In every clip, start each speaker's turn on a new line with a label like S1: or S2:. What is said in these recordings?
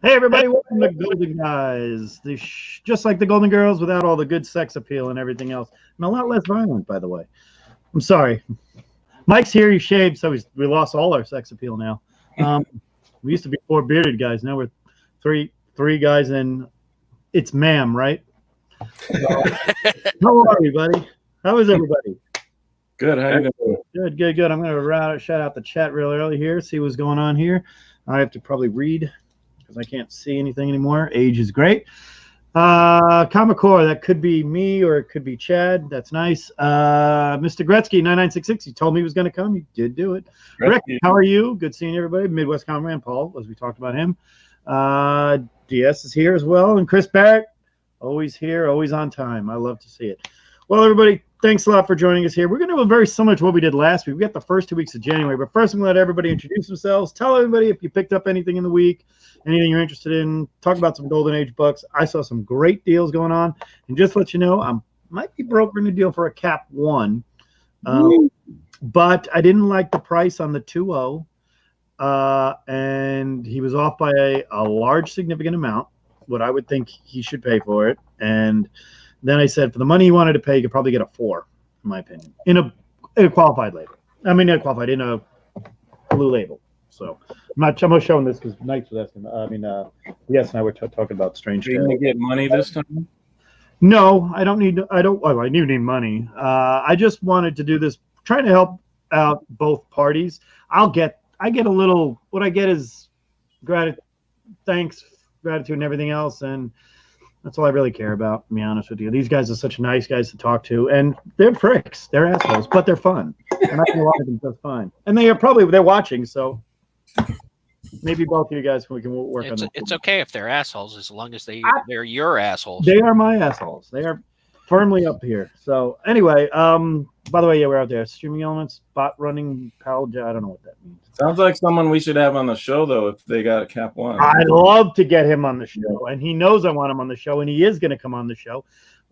S1: Hey everybody, welcome to Golden Guys. Just like the Golden Girls, without all the good sex appeal and everything else, and a lot less violent, by the way. I'm sorry, Mike's here. He shaved, so we lost all our sex appeal now. We used to be four bearded guys. Now we're three guys, and it's ma'am, right? How are you, buddy? How is everybody?
S2: Good. How you doing?
S1: Good. I'm going to shout out the chat real early here. See what's going on here. I have to probably read because I can't see anything anymore. Age is great. Comicore, that could be me or it could be Chad. That's nice. Mr. Gretzky, 9966, he told me he was going to come. He did do it. Rick, how are you? Good seeing everybody. Midwest Comrade Paul, as we talked about him. DS is here as well. And Chris Barrett, always here, always on time. I love to see it. Well, everybody, thanks a lot for joining us here. We're going to do a very similar to what we did last week. We got the first 2 weeks of January, but first I'm going to let everybody introduce themselves. Tell everybody if you picked up anything in the week, anything you're interested in. Talk about some Golden Age books. I saw some great deals going on. And just to let you know, I might be brokering a deal for a Cap 1. But I didn't like the price on the 2.0. And he was off by a large, significant amount, what I would think he should pay for it. And then I said, for the money he wanted to pay, you could probably get a 4, in my opinion, in a qualified label. I mean, not qualified, in a blue label. So I'm not showing this because Knights was asking. Yes, and I were talking about strange.
S2: Are you gonna get money this time?
S1: No, I don't need. I don't. Well, I do need money. I just wanted to do this, trying to help out both parties. I get a little. What I get is gratitude, and everything else, and that's all I really care about, to be honest with you. These guys are such nice guys to talk to, and they're pricks. They're assholes, but they're fun. I'm not going to lie to them, just fine. And they're watching, so maybe both of you guys we can work on it.
S3: It's okay if they're assholes as long as they're your assholes.
S1: They are my assholes. They are firmly up here. So anyway, by the way, yeah, we're out there. Streaming Elements, bot running, I don't know what that means.
S2: Sounds like someone we should have on the show, though, if they got a Cap 1.
S1: I'd love to get him on the show, and he knows I want him on the show, and he is going to come on the show.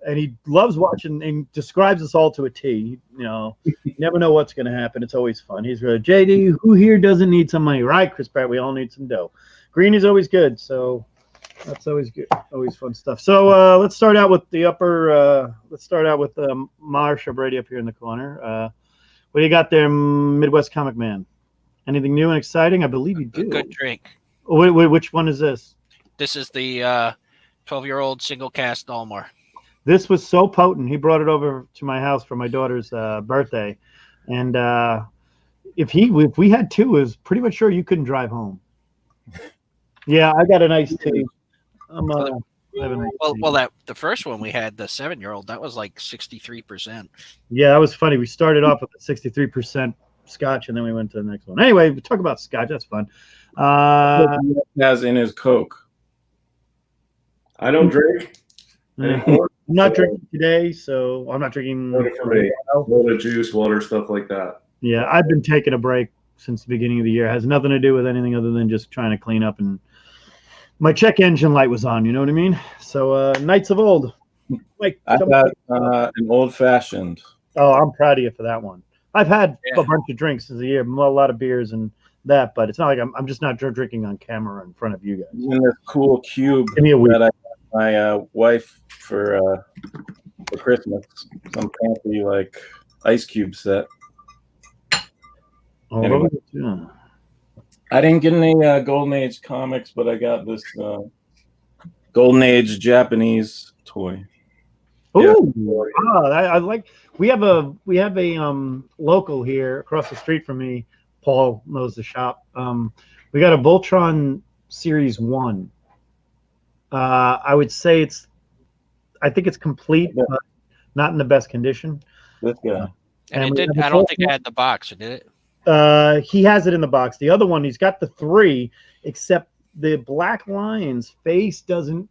S1: And he loves watching and describes us all to a T. You know, you never know what's going to happen. It's always fun. He's really, JD, who here doesn't need some money? Right, Chris Pratt, we all need some dough. Green is always good, so that's always good. Always fun stuff. So let's start out with the upper, let's start out with Marsha Brady up here in the corner. What do you got there, Midwest Comic Man? Anything new and exciting? I believe you do.
S3: Good drink.
S1: Which one is this?
S3: This is the 12-year-old single cast Dalmor.
S1: This was so potent. He brought it over to my house for my daughter's birthday, and if we had two, it was pretty much sure you couldn't drive home. Yeah, I got a nice tea.
S3: The first one we had, the 7-year-old, that was like 63%.
S1: Yeah, that was funny. We started off with a 63% Scotch, and then we went to the next one. Anyway, we talk about Scotch. That's fun.
S2: Has in his Coke. I don't drink.
S1: I'm not drinking today, so I'm not drinking.
S2: Water, juice, water, stuff like that.
S1: Yeah, I've been taking a break since the beginning of the year. It has nothing to do with anything other than just trying to clean up, and my check engine light was on. You know what I mean? So Knights of Old.
S2: Like I got an old fashioned.
S1: Oh, I'm proud of you for that one. I've had a bunch of drinks this year, a lot of beers and that, but it's not like I'm just not drinking on camera in front of you guys.
S2: In this cool cube
S1: Give me a week.
S2: that I got my wife for Christmas, some fancy like ice cube set.
S1: Oh,
S2: anyway, I didn't get any Golden Age comics, but I got this Golden Age Japanese toy.
S1: Oh, yeah. I like. We have a local here across the street from me. Paul knows the shop. We got a Voltron Series 1. I would say I think it's complete, but not in the best condition.
S2: This guy.
S3: And it didn't. I don't think it had the box, did it?
S1: He has it in the box. The other one, he's got the 3, except the Black Lion's face doesn't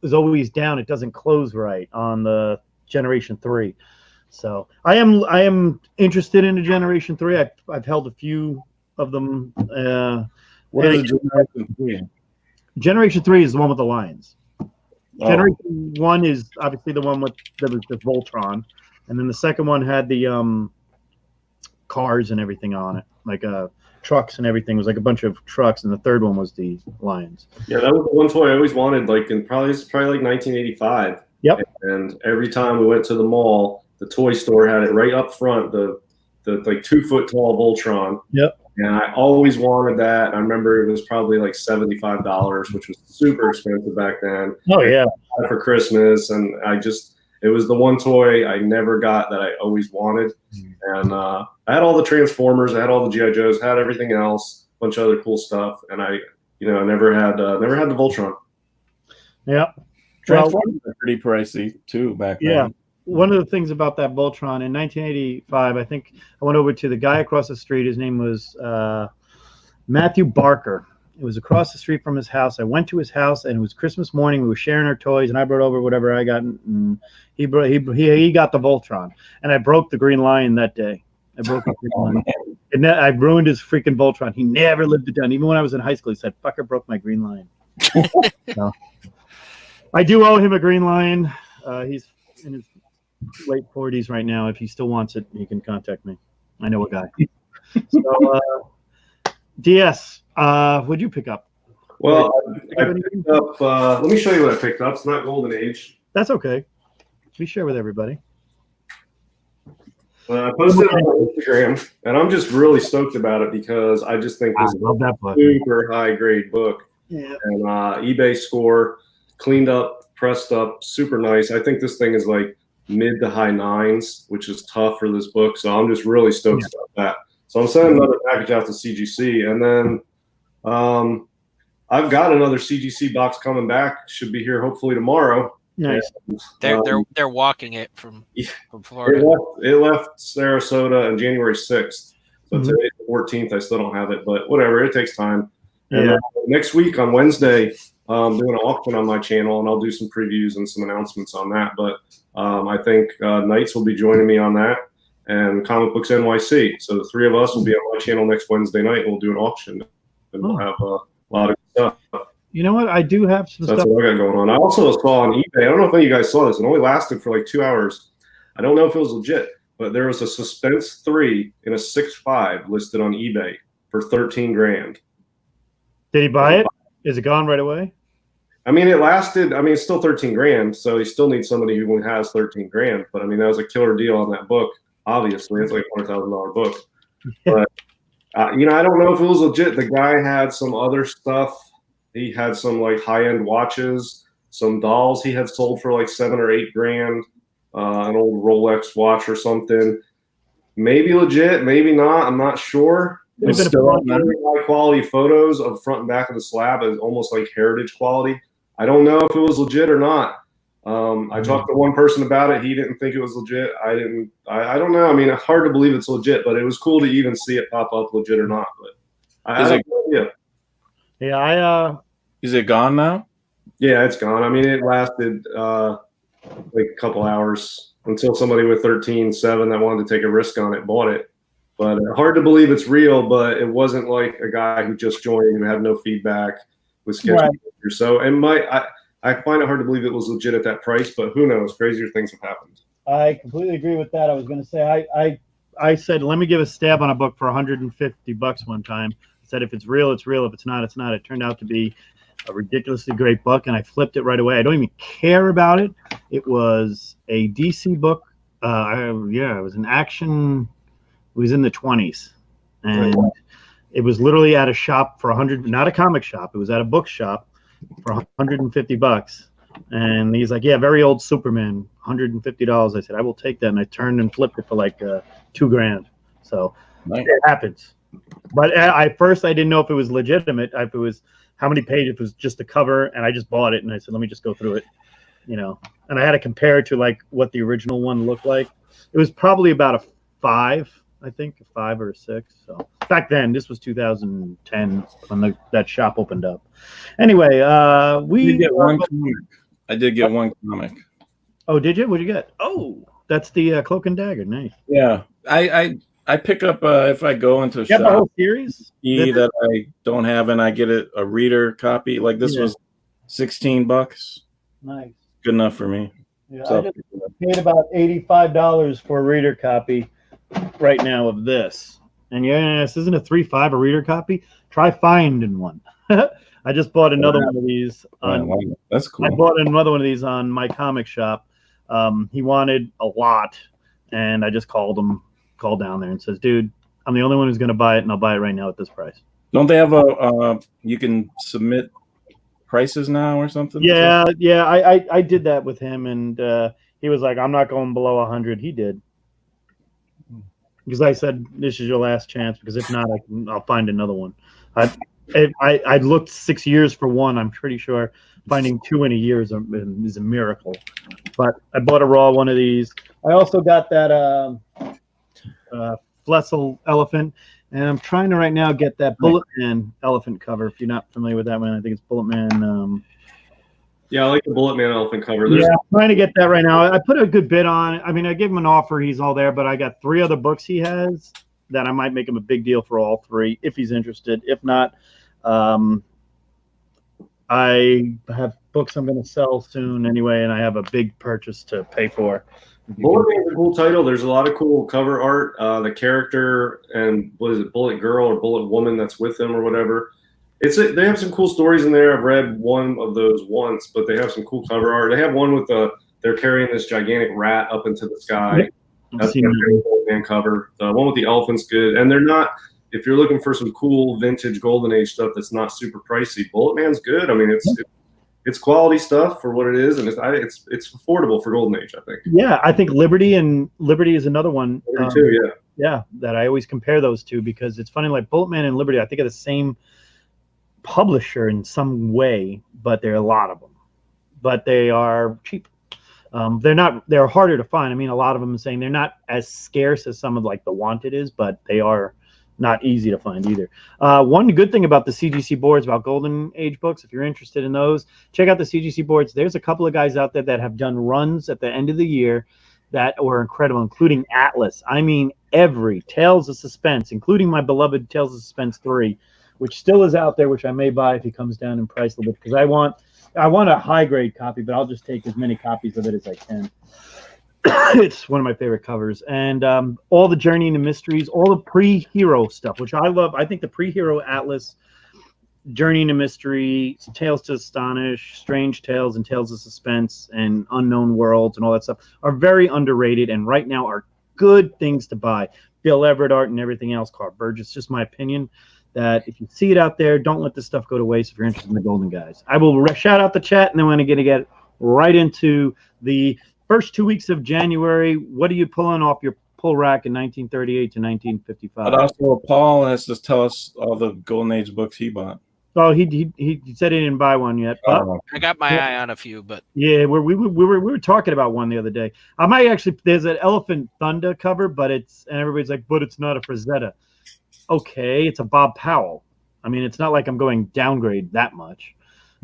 S1: is always down. It doesn't close right on the Generation 3. So I am interested in the Generation 3. I've held a few of them.
S2: What is Generation 3?
S1: Generation 3 is the one with the lions. Oh. Generation 1 is obviously the one with the Voltron, and then the second one had the cars and everything on it, like trucks and everything. It was like a bunch of trucks, and the third one was the Lions.
S4: Yeah, that was the one toy I always wanted. Like it's probably like 1985.
S1: Yep.
S4: And every time we went to the mall, the toy store had it right up front. The like 2 foot tall Voltron.
S1: Yep.
S4: And I always wanted that. I remember it was probably like $75, which was super expensive back then.
S1: Oh yeah.
S4: For Christmas, and it was the one toy I never got that I always wanted. And I had all the Transformers, I had all the G.I. Joes, had everything else, a bunch of other cool stuff, and I never had the Voltron.
S1: Yeah.
S2: Transformers are pretty pricey too back then.
S1: Yeah. One of the things about that Voltron in 1985, I think I went over to the guy across the street. His name was Matthew Barker. It was across the street from his house. I went to his house, and it was Christmas morning. We were sharing our toys, and I brought over whatever I got, and he got the Voltron, and I broke the Green Lion that day. I broke the Green Lion. And I ruined his freaking Voltron. He never lived it down. Even when I was in high school, he said, "Fucker broke my Green Lion." So, I do owe him a Green Lion. He's in his late 40s right now. If he still wants it, he can contact me. I know a guy. So, DS, what'd you pick up?
S4: Well, I picked up. Let me show you what I picked up. It's not Golden Age.
S1: That's okay. We share with everybody.
S4: I posted it on Instagram, and I'm just really stoked about it because I just think this is a super high grade book.
S1: Yeah.
S4: And eBay score, cleaned up, pressed up, super nice. I think this thing is like mid to high 9s, which is tough for this book. So I'm just really stoked about that. So I'm sending another package out to CGC, and then I've got another CGC box coming back. Should be here hopefully tomorrow.
S1: Nice.
S4: And,
S3: they're walking it from Florida.
S4: It left Sarasota on January 6th. So today's the 14th. I still don't have it, but whatever. It takes time. And next week on Wednesday, I'm doing an auction on my channel, and I'll do some previews and some announcements on that. But I think Knights will be joining me on that, and Comic Books NYC. So the three of us will be on my channel next Wednesday night, and we'll do an auction, and we'll have a lot of stuff.
S1: You know what? I do have some stuff.
S4: That's what I got going on. I also saw on eBay. I don't know if any of you guys saw this. It only lasted for like 2 hours. I don't know if it was legit, but there was a Suspense 3 in a 6.5 listed on eBay for $13,000.
S1: Did he buy it? Is it gone right away?
S4: I mean, it lasted. I mean, it's still $13,000, so he still needs somebody who has $13,000. But I mean, that was a killer deal on that book. Obviously, it's like a $100,000 book. But I don't know if it was legit. The guy had some other stuff. He had some like high-end watches, some dolls he had sold for like $7 or $8,000, an old Rolex watch or something. Maybe legit, maybe not. I'm not sure. It's still high-quality photos of front and back of the slab, is almost like heritage quality. I don't know if it was legit or not. I talked to one person about it. He didn't think it was legit. I didn't. I don't know. I mean, it's hard to believe it's legit, but it was cool to even see it pop up, legit or not. But
S2: Is it gone now?
S4: Yeah, it's gone. I mean, it lasted like a couple hours until somebody with 13.7 that wanted to take a risk on it bought it. But hard to believe it's real, but it wasn't like a guy who just joined and had no feedback, was sketchy or so. And I find it hard to believe it was legit at that price, but who knows? Crazier things have happened.
S1: I completely agree with that. I was going to say, I said, let me give a stab on a book for $150 one time. I said, if it's real, it's real. If it's not, it's not. It turned out to be a ridiculously great book, and I flipped it right away. I don't even care about it. It was a DC book. It was an action. It was in the 20s, and it was literally at a shop for $100, not a comic shop. It was at a bookshop for $150. And he's like, yeah, very old Superman, $150. I said, I will take that. And I turned and flipped it for like $2,000. So it happens. But at first I didn't know if it was legitimate, if it was how many pages, if it was just a cover, and I just bought it and I said, let me just go through it, and I had to compare it to like what the original one looked like. It was probably about a 5, I think, a 5 or a 6. So back then, this was 2010 when that shop opened up. Anyway, I
S2: did get one comic.
S1: Oh, did you? What'd you get? Oh, that's the Cloak and Dagger. Nice.
S2: Yeah, I pick up if I go into a shop
S1: the whole series
S2: that I don't have, and I get a reader copy. Like this was $16.
S1: Nice.
S2: Good enough for me.
S1: Yeah, so, I just paid about $85 for a reader copy right now of this, and yeah, this isn't a 3.5 a reader copy. Try finding one. I just bought another one of these.
S2: That's cool.
S1: I bought another one of these on my comic shop. He wanted a lot, and I just called down there and says, dude, I'm the only one who's going to buy it, and I'll buy it right now at this price.
S2: Don't they have you can submit prices now or something?
S1: Yeah. I did that with him, and he was like, I'm not going below 100. He did. Because I said, this is your last chance, because if not, I'll find another one. I looked 6 years for one. I'm pretty sure finding 2 in a year is a miracle. But I bought a raw one of these. I also got that Flessel elephant, and I'm trying to right now get that Bullet Man elephant cover. If you're not familiar with that one, I think it's Bullet Man.
S4: Yeah, I like the Bullet Man elephant cover.
S1: Yeah, I'm trying to get that right now. I put a good bid on. I mean, I gave him an offer. He's all there, but I got 3 other books he has that I might make him a big deal for all 3 if he's interested. If not, I have books I'm going to sell soon anyway, and I have a big purchase to pay for.
S4: Bullet Man's a cool title. There's a lot of cool cover art. The character and what is it, Bullet Girl or Bullet Woman that's with them or whatever. They have some cool stories in there. I've read one of those once, but they have some cool cover art. They have one with they're carrying this gigantic rat up into the sky.
S1: Yep.
S4: That's a Bullet Man cover. The one with the elephant's good, and they're not. If you're looking for some cool vintage Golden Age stuff that's not super pricey, Bullet Man's good. I mean, it's quality stuff for what it is, and it's affordable for Golden Age, I think.
S1: Yeah, I think Liberty is another one.
S4: Too, yeah.
S1: Yeah, that I always compare those two because it's funny. Like Bullet Man and Liberty, I think are the same publisher in some way, but there are a lot of them. But they are cheap. They're harder to find. I mean, a lot of them are saying they're not as scarce as some of like the Wanted is, but they are not easy to find either. One good thing about the CGC boards about Golden Age books, if you're interested in those, check out the CGC boards. There's a couple of guys out there that have done runs at the end of the year that were incredible, including Atlas. I mean, every Tales of Suspense, including my beloved Tales of Suspense 3, which still is out there, which I may buy if he comes down in price a little bit, because I want a high grade copy, but I'll just take as many copies of it as I can. It's one of my favorite covers, and all the Journey into Mysteries, all the pre-hero stuff, which I love. I think the pre-hero Atlas, Journey into Mystery, Tales to Astonish, Strange Tales, and Tales of Suspense, and Unknown Worlds, and all that stuff are very underrated, and right now are good things to buy. Bill Everett art and everything else, Carl Burgess. Just my opinion that if you see it out there, don't let this stuff go to waste if you're interested in the Golden Guys. I will shout out the chat, and then we're going to get right into the first 2 weeks of January. What are you pulling off your pull rack in 1938 to 1955?
S2: But also, Paul has to tell us all the Golden Age books he bought.
S1: Oh, he said he didn't buy one yet. But
S3: I got my eye on a few, but
S1: yeah, we were talking about one the other day. I might actually. There's an Elephant Thunder cover, but and everybody's like, but it's not a Frazetta. Okay, it's a Bob Powell. I mean, it's not like I'm going downgrade that much.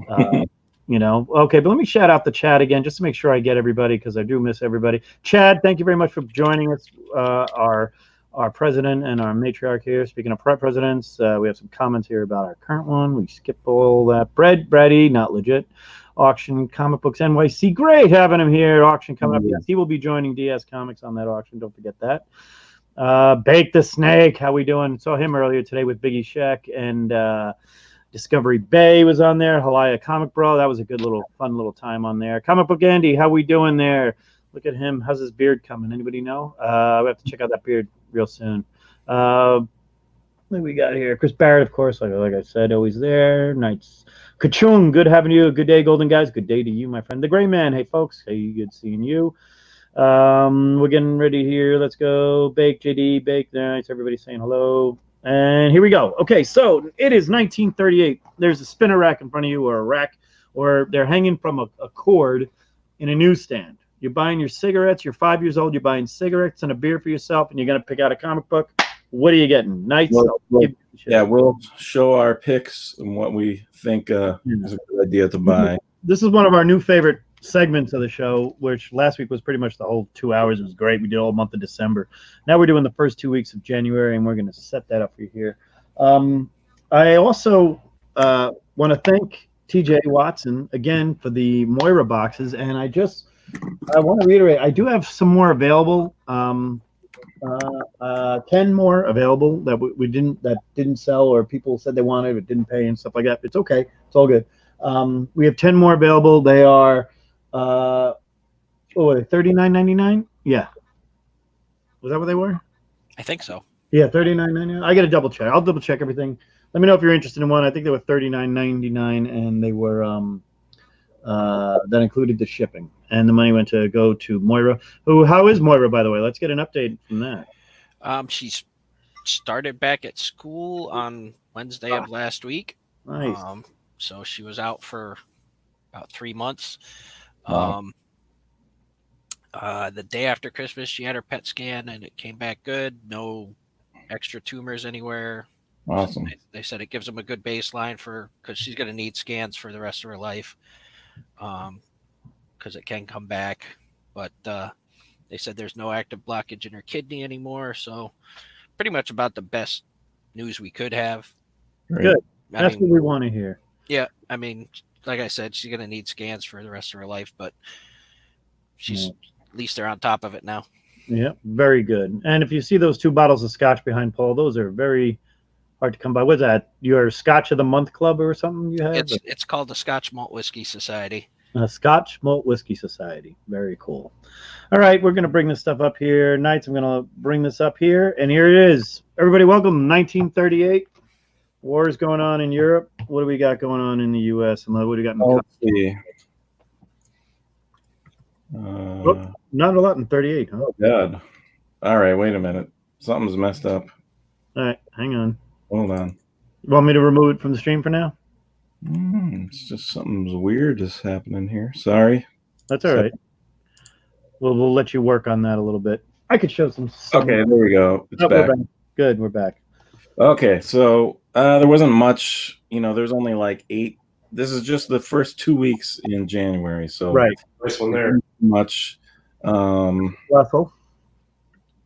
S1: Okay, but let me shout out the chat again just to make sure I get everybody, because I do miss everybody. Chad, thank you very much for joining us, our president and our matriarch here. Speaking of presidents, we have some comments here about our current one. We skipped all that. Brady, not legit. Auction, Comic Books NYC, great having him here. Auction coming up. Yes, he will be joining DS Comics on that auction. Don't forget that. Bake the Snake, how we doing? Saw him earlier today with Biggie Sheck, and Discovery Bay was on there. Halaya Comic Bro, that was a good fun little time on there. Comic Book Andy, how we doing there? Look at him. How's his beard coming? Anybody know? We have to check out that beard real soon. What do we got here? Chris Barrett, of course, like I said, always there. Knights. Kachung, good having you. Good day, Golden Guys. Good day to you, my friend. The Gray Man, hey, folks. Hey, good seeing you. We're getting ready here. Let's go. Bake, JD, Bake. Nice. Everybody saying hello. And here we go. Okay, so it is 1938. There's a spinner rack in front of you, or a rack, or they're hanging from a cord in a newsstand. You're buying your cigarettes. You're 5 years old. You're buying cigarettes and a beer for yourself, and you're going to pick out a comic book. What are you getting? Knights?
S2: We'll show our picks and what we think is a good idea to buy.
S1: This is one of our new favorite segments of the show, which last week was pretty much the whole 2 hours. It was great. We did all month of December. Now we're doing the first 2 weeks of January, and we're going to set that up for you here. I also want to thank TJ Watson again for the Moira boxes, and I want to reiterate, I do have some more available. 10 more available that we didn't sell, or people said they wanted but didn't pay and stuff like that. It's okay. It's all good. We have 10 more available. They are $39.99. Yeah. Was that what they were?
S3: I think so.
S1: Yeah, $39.99. I got to double check. I'll double check everything. Let me know if you're interested in one. I think they were $39.99, and they were that included the shipping, and the money went to go to Moira. How is Moira, by the way? Let's get an update from that.
S3: She's started back at school on Wednesday of last week.
S1: Nice.
S3: So she was out for about 3 months.
S2: Wow.
S3: The day after Christmas, she had her PET scan, and it came back good. No extra tumors anywhere.
S2: Awesome.
S3: They said it gives them a good baseline because she's going to need scans for the rest of her life, because it can come back. But they said there's no active blockage in her kidney anymore. So pretty much about the best news we could have.
S2: Great.
S1: Good. That's what we want to hear.
S3: Yeah, I mean, like I said, she's going to need scans for the rest of her life, but she's at least they're on top of it now.
S1: Yeah, very good. And if you see those 2 bottles of scotch behind Paul, those are very hard to come by. What's that? Your Scotch of the Month Club or something you have?
S3: It's called the Scotch Malt Whiskey Society.
S1: Scotch Malt Whiskey Society. Very cool. All right, we're going to bring this stuff up here. Knights, I'm going to bring this up here. And here it is. Everybody, welcome. 1938. War is going on in Europe. What do we got going on in the U.S.? And what do we got in the
S2: Let's see.
S1: Not a lot in 38, huh?
S2: Oh, God. All right, wait a minute. Something's messed up.
S1: All right, hang on.
S2: Hold on.
S1: You want me to remove it from the stream for now?
S2: It's just something's weird is happening here. Sorry.
S1: That's all right. We'll let you work on that a little bit. I could show some.
S2: Okay, there we go. It's back.
S1: We're back. Good, we're back.
S2: Okay, so there wasn't much. There's only like 8. This is just the first 2 weeks in January. So
S1: right.
S4: Nice one there.
S2: Much.
S1: Flessel.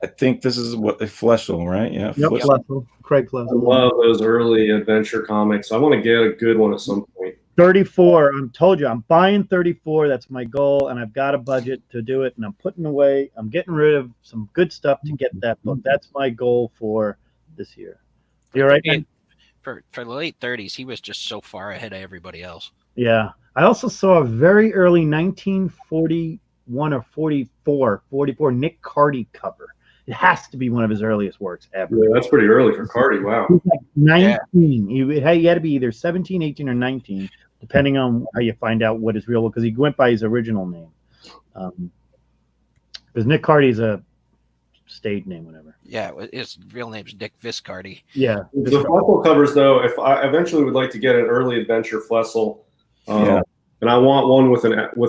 S2: I think this is what Fleshel, right? Yeah.
S1: Yep, Flessel. Craig
S4: I
S1: Flessel.
S4: love those early adventure comics. I want to get a good one at some point.
S1: 34. I told you, I'm buying 34. That's my goal, and I've got a budget to do it, and I'm putting away. I'm getting rid of some good stuff to get that book. That's my goal for this year. You're right, man?
S3: For the late 30s, he was just so far ahead of everybody else.
S1: Yeah. I also saw a very early 1941 or 44 Nick Carty cover. It has to be one of his earliest works ever.
S4: Yeah, that's pretty early for Carty. Wow.
S1: He was like 19. Yeah. He had to be either 17, 18, or 19, depending on how you find out what his real, because he went by his original name. Because Nick Carty is a stage name, whatever.
S3: Yeah, his real name's Dick Viscardi.
S1: Yeah.
S4: The Flessel covers, though, if I eventually would like to get an early adventure Flessel, and I want one with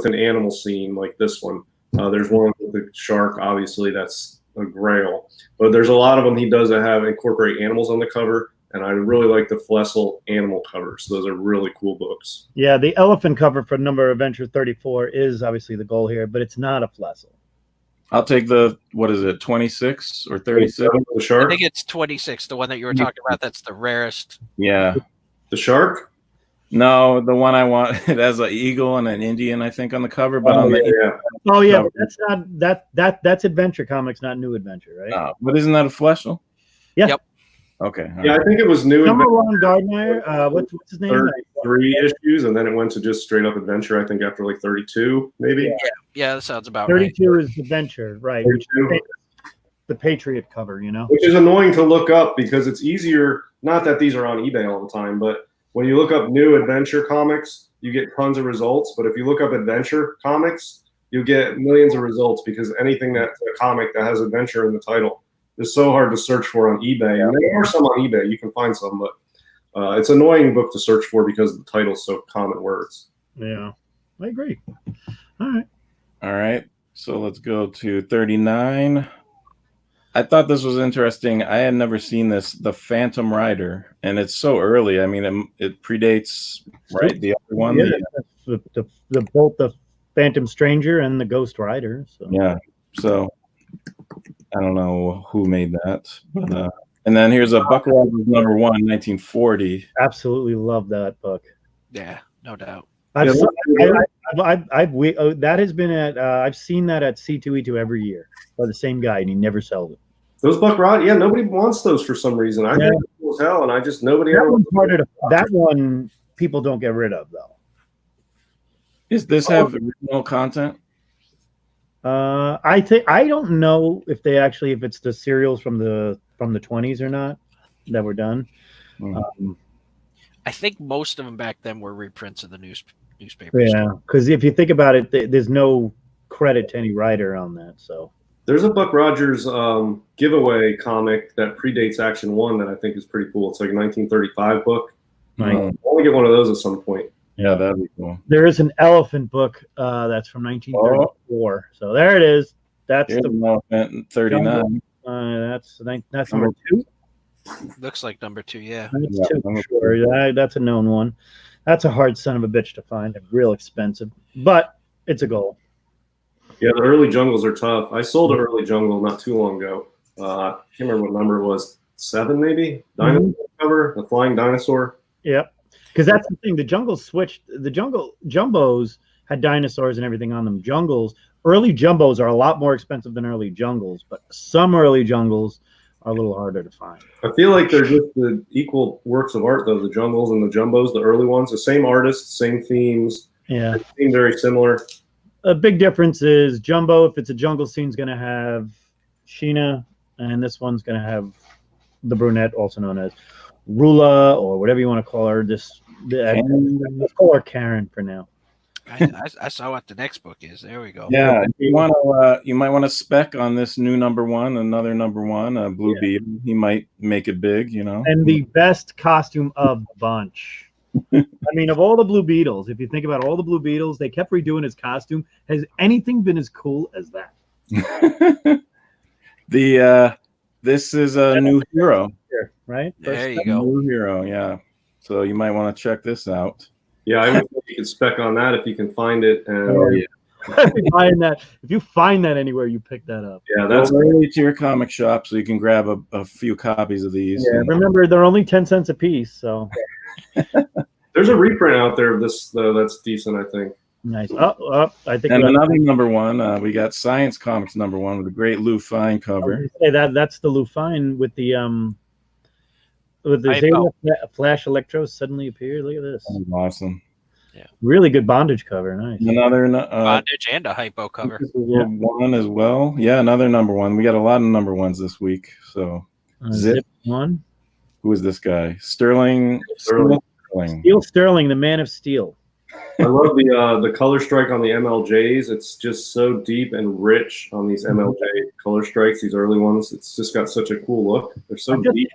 S4: an animal scene like this one. There's one with the shark, obviously, that's a grail. But there's a lot of them he does that have incorporate animals on the cover, and I really like the Flessel animal covers. Those are really cool books.
S1: Yeah, the elephant cover for number Adventure 34 is obviously the goal here, but it's not a Flessel.
S2: I'll take the, what is it, 26 or 37?
S4: The shark?
S3: I think it's 26, the one that you were talking about. That's the rarest.
S2: Yeah.
S4: The shark?
S2: No, the one I want, it has an eagle and an Indian, I think, on the cover. But
S1: but that's not that's Adventure Comics, not New Adventure, right?
S2: But isn't that a Fleshel?
S1: Yeah.
S3: Yep.
S2: Okay.
S4: Yeah, I think it was New
S1: Number
S4: Adventure.
S1: one, Gardner. What's his name?
S4: 33 issues, and then it went to just straight up adventure. I think after like 32, maybe.
S3: Yeah, that sounds about
S1: 32
S3: right.
S1: is Adventure, right?
S4: 32.
S1: The Patriot cover,
S4: Which is annoying to look up because it's easier. Not that these are on eBay all the time, but when you look up New Adventure Comics, you get tons of results. But if you look up Adventure Comics, you get millions of results because anything that's a comic that has adventure in the title is so hard to search for on eBay. And there are some on eBay. You can find some, but it's an annoying book to search for because the title's so common words.
S1: Yeah, I agree. All
S2: right. So let's go to 39. I thought this was interesting. I had never seen this, The Phantom Rider, and it's so early. I mean, it predates, right, the other one.
S1: Yeah, both the Phantom Stranger and the Ghost Rider. So.
S2: Yeah, so I don't know who made that. But, and then here's a Buck Rogers #1, 1940.
S1: Absolutely love that book.
S3: Yeah, no doubt.
S1: That has been at I've seen that at C2E2 every year by the same guy, and he never sells it.
S4: Those Buck Rogers, yeah, nobody wants those for some reason. I think they're cool as hell, and I just nobody
S1: That
S4: ever.
S1: one's harder to, that one people don't get rid of though.
S2: Does this have original content?
S1: I think I don't know if they actually if it's the serials from the 20s or not that were done.
S3: I think most of them back then were reprints of the newspapers.
S1: Yeah, because if you think about it, there's no credit to any writer on that. So
S4: there's a Buck Rogers giveaway comic that predates Action 1 that I think is pretty cool. It's like a 1935 book.
S1: Right.
S4: I want to get one of those at some point.
S2: Yeah, that'd be cool.
S1: There is an elephant book that's from 1934. So there it is. That's
S2: Here's an elephant 39.
S1: That's number 2.
S3: Looks like number 2, yeah.
S1: That's 2 for sure. That's a known one. That's a hard son of a bitch to find. It's real expensive, but it's a goal.
S4: Yeah, the early jungles are tough. I sold an early jungle not too long ago. I can't remember what number it was. 7 maybe? Dinosaur cover, the flying dinosaur.
S1: Yep. Because that's the thing. The jungles switched. The jumbos had dinosaurs and everything on them. Early jumbos are a lot more expensive than early jungles, but some early jungles are a little harder to find.
S4: I feel like they're just the equal works of art, though. The jungles and the jumbos, the early ones, the same artists, same themes.
S1: Yeah.
S4: They seem very similar.
S1: A big difference is jumbo. If it's a jungle scene, is going to have Sheena, and this one's going to have the brunette, also known as Rula, or whatever you want to call her. Let's call her Karen for now.
S3: I saw what the next book is. There we go.
S2: Yeah, you might want to spec on this new number 1, another number 1, Blue Beetle. He might make it big, you know.
S1: And the best costume of the bunch. I mean, of all the Blue Beetles, if you think about all the Blue Beetles, they kept redoing his costume. Has anything been as cool as that?
S2: This is a new hero,
S1: right?
S3: There you go.
S2: New hero, yeah. So you might want to check this out.
S4: Yeah, I think you can spec on that if you can find it. And
S1: If you find that anywhere, you pick that up.
S4: Yeah, that's
S2: early to your comic shop, so you can grab a few copies of these.
S1: Yeah, remember they're only 10 cents a piece, so.
S4: There's a reprint out there of this though that's decent, I think.
S1: Nice. I think.
S2: And another number 1, we got Science Comics number 1 with a great Lou Fine cover.
S1: That's the Lou Fine with the Zeta Flash Electro suddenly appeared. Look at this.
S2: That's awesome.
S3: Yeah.
S1: Really good bondage cover. Nice.
S2: Another
S3: bondage and a hypo cover.
S2: One as well. Yeah, another number 1. We got a lot of number 1s this week. So
S1: Zip 1.
S2: Who is this guy? Sterling.
S1: Steel Sterling, the Man of Steel.
S4: I love the color strike on the MLJs. It's just so deep and rich on these MLJ color strikes. These early ones. It's just got such a cool look. They're so deep.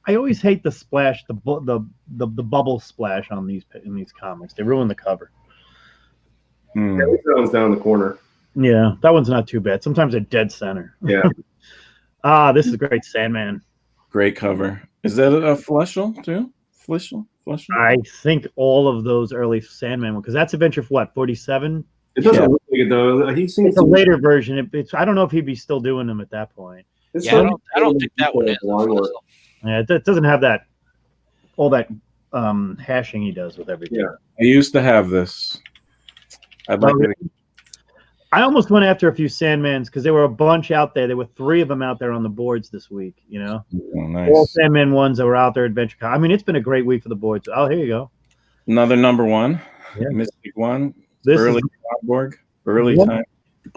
S1: I always hate the splash, the bubble splash on these comics. They ruin the cover.
S4: That one's down the corner.
S1: Yeah, that one's not too bad. Sometimes they're dead center.
S4: Yeah.
S1: This is great. Sandman.
S2: Great cover. Is that a Fleshel too? Fleshel?
S1: I think all of those early Sandman because that's Adventure for what 47.
S4: It doesn't look like it though. He seems
S1: it's a later version. I don't know if he'd be still doing them at that point.
S3: I don't think that one is.
S1: Yeah, it doesn't have all that hashing he does with everything.
S4: Yeah,
S2: I used to have this. I'd like to.
S1: I almost went after a few Sandmans because there were a bunch out there. There were 3 of them out there on the boards this week. You know,
S2: nice.
S1: All Sandman ones that were out there. Adventure Con. I mean, it's been a great week for the boards. Oh, here you go.
S2: Another number 1, Mystic 1.
S1: This
S2: early Borg, early time.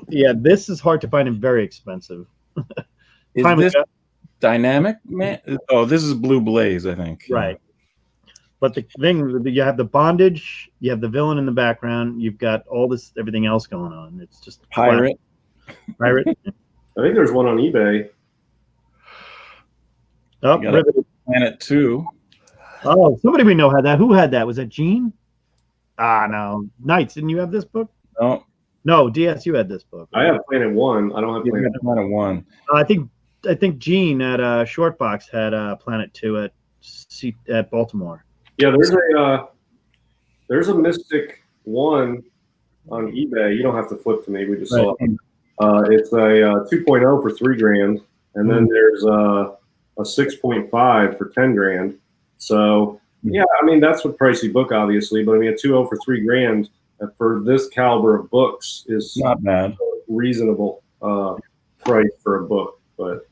S1: Yeah, this is hard to find and very expensive.
S2: Is this Dynamic Man? Oh, this is Blue Blaze, I think.
S1: Right. But the thing, you have the bondage, you have the villain in the background, you've got everything else going on. It's just
S2: Pirate.
S4: I think there's one on eBay.
S1: Oh,
S2: Planet 2.
S1: Oh, somebody we know had that. Who had that? Was that Gene? No. Knights, didn't you have this book? No, DS, you had this book.
S4: Right? I have Planet 1. I don't have Planet
S2: 1.
S1: I think Gene at Shortbox had Planet 2 at Baltimore. Yeah,
S4: there's a Mystic 1 on eBay. You don't have to flip to me. We just saw it. It's a 2.0 for $3,000, and then there's a 6.5 for $10,000. So yeah, I mean that's a pricey book, obviously, but I mean a 2.0 for $3,000 for this caliber of books is
S2: not bad.
S4: Reasonable price for a book, but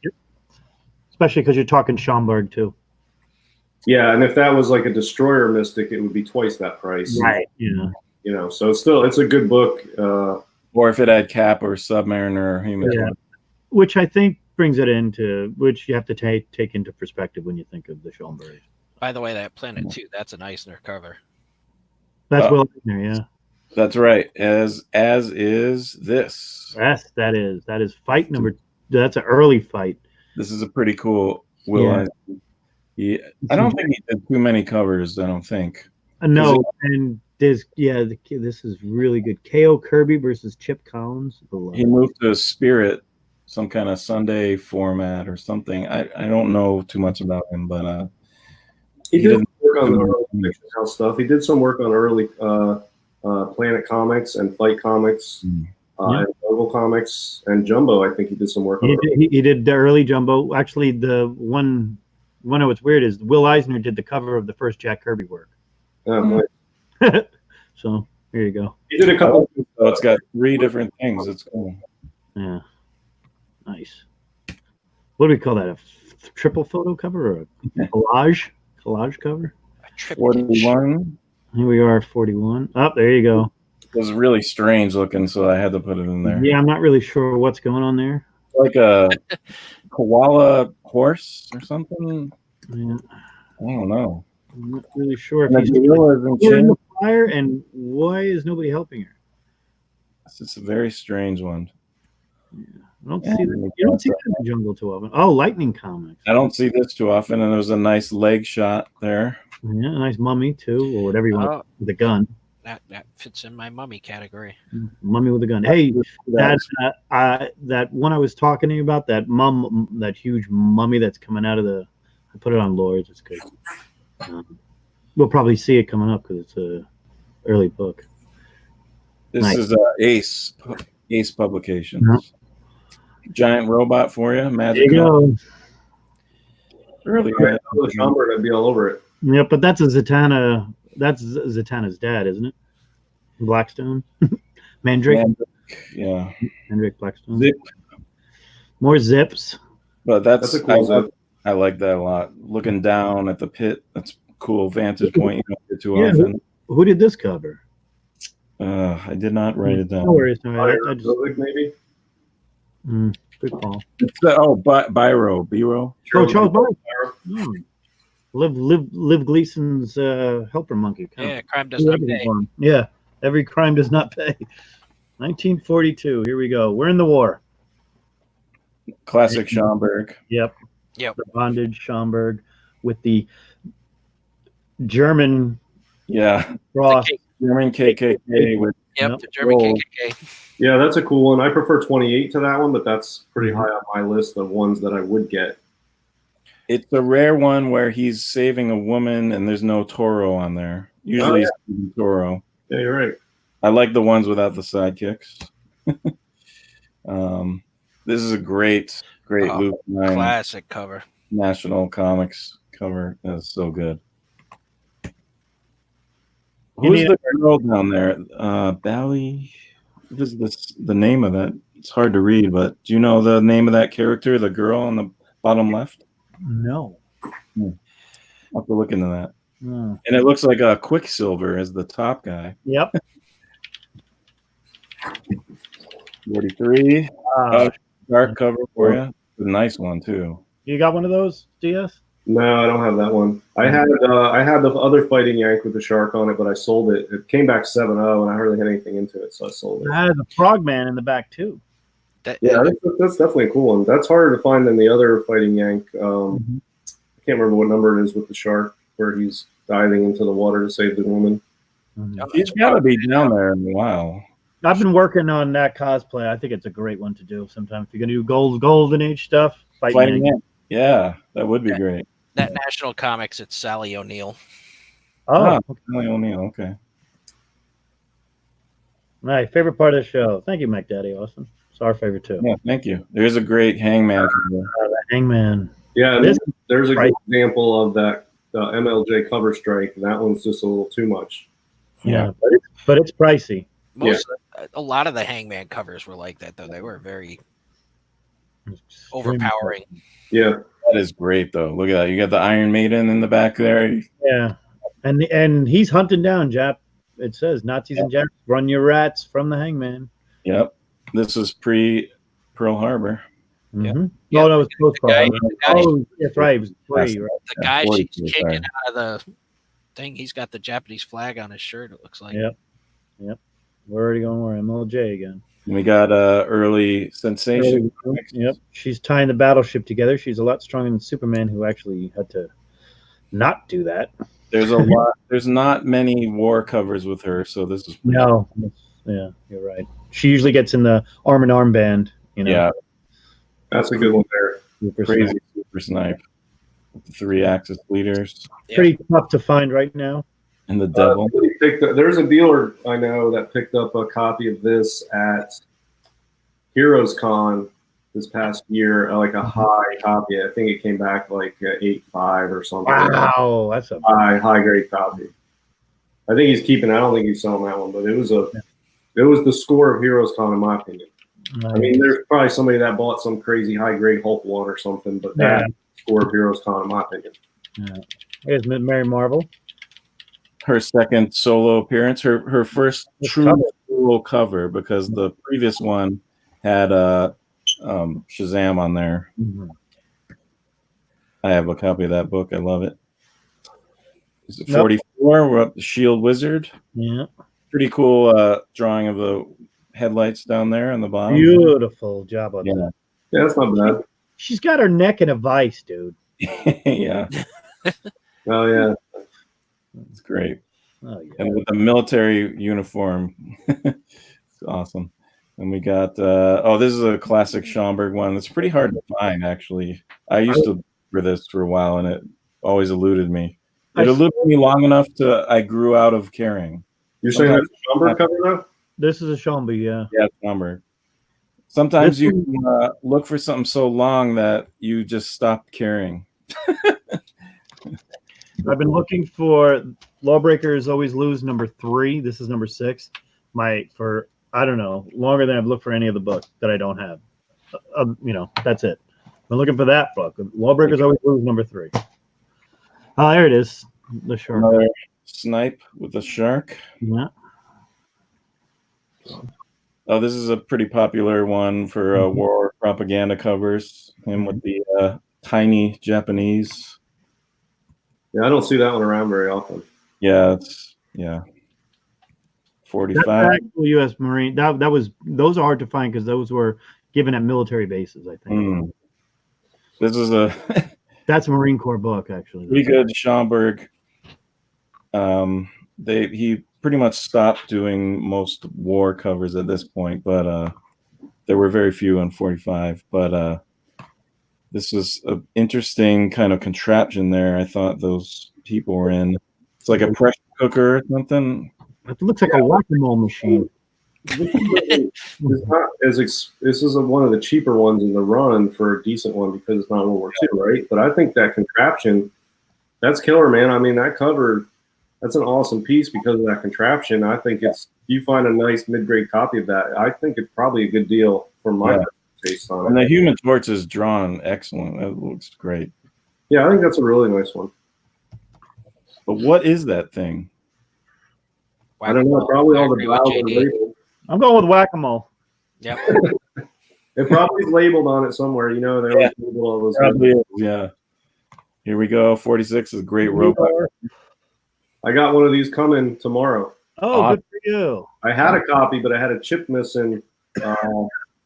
S1: especially because you're talking Schomburg too.
S4: Yeah, and if that was like a Destroyer Mystic, it would be twice that price.
S1: Right. Yeah.
S4: So it's a good book.
S2: Or if it had Cap or Submariner or Human.
S1: Yeah. Which I think brings it into which you have to take into perspective when you think of the Schomburg.
S3: By the way, that Planet 2, that's an Eisner cover.
S1: That's Will Eisner, yeah.
S2: That's right. As is this.
S1: Yes, that is fight number. That's an early fight.
S2: This is a pretty cool Will Eisner. I don't think he did too many covers. I don't think.
S1: No, and this is really good. K.O. Kirby versus Chip Collins.
S2: He moved to Spirit, some kind of Sunday format or something. I don't know too much about him, but
S4: he did work on the early Fiction House stuff. He did some work on early Planet Comics and Fight Comics. And Jungle Comics and Jumbo. I think he did some work on
S1: he did the early Jumbo. Actually, the one of what's weird is Will Eisner did the cover of the first Jack Kirby work. So here you go.
S4: He did a couple.
S2: So it's got 3 different things. It's cool.
S1: Yeah, nice. What do we call that? A triple photo cover or a collage cover?
S2: 41.
S1: Here we are, 41. Oh, there you go.
S2: It was really strange looking, so I had to put it in there.
S1: Yeah, I'm not really sure what's going on there.
S2: Like a koala horse or something.
S1: Yeah.
S2: I don't know.
S1: I'm not really sure if
S2: And
S1: he's
S2: the gorilla is
S1: in the fire, and why is nobody helping her?
S2: It's just a very strange one.
S1: Yeah. I don't see that. You don't see that in the jungle too often. Oh, Lightning Comics.
S2: I don't see this too often, and there was a nice leg shot there.
S1: Yeah, a nice mummy too, or whatever you want with a gun.
S3: That fits in my mummy category.
S1: Mummy with a gun. Hey, that one I was talking to you about, that huge mummy that's coming out of the. I put it on Lords. It's good. We'll probably see it coming up because it's a early book.
S2: This is Ace Publications. Giant robot for you, magic.
S1: There you go.
S2: Early.
S4: Schomburg, I'd be all over it.
S1: Yeah, but that's a Zatanna. That's Zatanna's dad, isn't it? Blackstone, Mandrake.
S2: Yeah.
S1: Mandrake Blackstone.
S2: Zip.
S1: More zips.
S2: But that's
S4: a cool zip.
S2: I like that a lot. Looking down at the pit, that's a cool vantage point. You don't get too often.
S1: Who did this cover?
S2: I did not write it down.
S1: No worries. No, I just,
S4: maybe.
S1: Good call.
S2: Biro.
S1: Oh, Charles Biro. Liv Gleason's helper monkey.
S3: Yeah, crime does not pay.
S1: Yeah, every crime does not pay. 1942. Here we go. We're in the war.
S2: Classic Schomburg.
S1: Yep. The bondage Schomburg with the German.
S2: Yeah.
S1: Cross.
S2: German KKK with.
S3: Yep, the German KKK.
S4: Yeah, that's a cool one. I prefer 28 to that one, but that's pretty high on my list of ones that I would get.
S2: It's a rare one where he's saving a woman and there's no Toro on there. Usually it's Toro.
S4: Yeah, you're right.
S2: I like the ones without the sidekicks. This is a great Luke 9
S3: classic cover.
S2: National Comics cover. That's so good. Who's the girl down there? Bally? What is the name of that? It's hard to read, but do you know the name of that character, the girl on the bottom left?
S1: No.
S2: I'll have to look into that.
S1: And
S2: it looks like a Quicksilver as the top guy.
S1: Yep.
S2: 43. Dark cover for you. A nice one too.
S1: You got one of those, DS?
S4: No, I don't have that one. I had the other Fighting Yank with the shark on it, but I sold it. It came back 7.0, and I hardly had anything into it, so I sold it.
S1: I had the Frogman in the back too.
S4: That's definitely a cool one. That's harder to find than the other Fighting Yank. I can't remember what number it is with the shark, where he's diving into the water to save the woman.
S2: He's got to be down there in a while.
S1: I've been working on that cosplay. I think it's a great one to do sometime. If you're going to do Golden Age stuff,
S2: Fighting Yank. Yeah, that would be great.
S3: That National Comics, it's Sally O'Neill.
S1: Oh,
S2: Sally O'Neill. Okay.
S1: My favorite part of the show. Thank you, Mike Daddy Austin. It's our favorite too.
S2: Yeah, thank you. There's a great Hangman.
S1: Hangman.
S4: Yeah, there's a good example of that MLJ cover strike. And that one's just a little too much.
S1: Yeah, but it's pricey.
S3: A lot of the Hangman covers were like that, though. They were very overpowering.
S4: Yeah,
S2: That is great, though. Look at that. You got the Iron Maiden in the back there.
S1: Yeah, and he's hunting down Jap. It says Nazis and Japs run your rats from the hangman.
S2: Yep. This was pre-Pearl Harbor.
S1: Mm-hmm.
S3: Yeah.
S1: Oh, that was post
S3: guy-
S1: Oh, that's right. It was free. Right?
S3: The guy
S2: 40,
S3: she's kicking
S2: sorry.
S3: out of the thing, he's got the Japanese flag on his shirt, it looks like.
S1: Yep. We're already going where MLJ again.
S2: And we got early sensation.
S1: Yep. She's tying the battleship together. She's a lot stronger than Superman, who actually had to not do that.
S2: There's a lot. There's not many war covers with her, so this is pretty
S1: No. Yeah, you're right. She usually gets in the arm and arm band. You know.
S2: Yeah,
S4: That's a good one there.
S1: Super
S2: crazy
S1: snipe.
S2: super snipe. With the 3-axis leaders
S3: Yeah.
S1: Pretty tough to find right now.
S2: and the devil.
S4: There's a dealer I know that picked up a copy of this at Heroes Con this past year, like a high copy. I think it came back like 8.5 or something.
S1: Wow, that's a
S4: High grade copy. I think he's keeping. I don't think he's selling that one, but it was the score of Heroes Con in my opinion. I mean, there's probably somebody that bought some crazy high grade Hulk one or something, but that score of Heroes Con in my opinion.
S1: Yeah. Here's Mary Marvel.
S2: Her second solo appearance. Her first
S1: The
S2: true
S1: cover.
S2: solo cover, because the previous one had Shazam on there.
S1: Mhm.
S2: I have a copy of that book. I love it. Is it
S1: Nope.
S2: 44? We're up to Shield Wizard.
S1: Yeah.
S2: Pretty cool drawing of the headlights down there on the bottom.
S1: Beautiful job on
S2: Yeah.
S1: that.
S4: Yeah, that's not bad.
S1: She's got her neck in a vice, dude.
S2: Yeah,
S4: Oh yeah.
S2: it's great.
S1: Oh yeah.
S2: And with the military uniform, it's awesome. And we got this is a classic Schomburg one. It's pretty hard to find, actually. I used to look for this for a while, and it always eluded me. It eluded me long enough to I grew out of caring.
S4: You're saying that's a Schomburg cover though?
S1: This is a Schomburg, yeah.
S2: Yeah, Schomburg. Sometimes
S1: This
S2: you can, look for something so long that you just stop caring.
S1: I've been looking for Lawbreakers Always Lose #3. This is #6. For I don't know, longer than I've looked for any of the book that I don't have. That's it. I'm looking for that book. Lawbreakers Always Lose #3. Oh, there it is. The shark.
S2: Another snipe with a shark.
S1: Yeah.
S2: Oh, this is a pretty popular one for war propaganda covers. Him with the tiny Japanese.
S4: Yeah, I don't see that one around very often.
S2: Yeah, 45.
S1: That's actual U.S. Marine. Those are hard to find because those were given at military bases, I think.
S2: This is a
S1: That's a Marine Corps book, actually.
S2: pretty good Schomburg. He pretty much stopped doing most war covers at this point, but there were very few on 45. But this was an interesting kind of contraption there. I thought those people were in. It's like a pressure cooker or something.
S1: It looks like a whack-a-mole machine.
S4: It's not this is one of the cheaper ones in the run for a decent one because it's not World War II, right? But I think that contraption, that's killer, man. I mean, that cover, that's an awesome piece because of that contraption. I think if you find a nice mid-grade copy of that, I think it's probably a good deal for my taste on it.
S2: And the Human Torch is drawn excellent. That looks great.
S4: Yeah, I think that's a really nice one.
S2: But what is that thing?
S4: I don't know. Probably all the valves are labeled.
S1: I'm going with whack-a-mole.
S3: Yep.
S4: It probably is labeled on it somewhere. You know, they always label all those.
S2: Probably is, yeah. Here we go. 46 is a great robot.
S4: I got one of these coming tomorrow.
S1: Oh, good for you.
S4: I had a copy, but I had a chip missing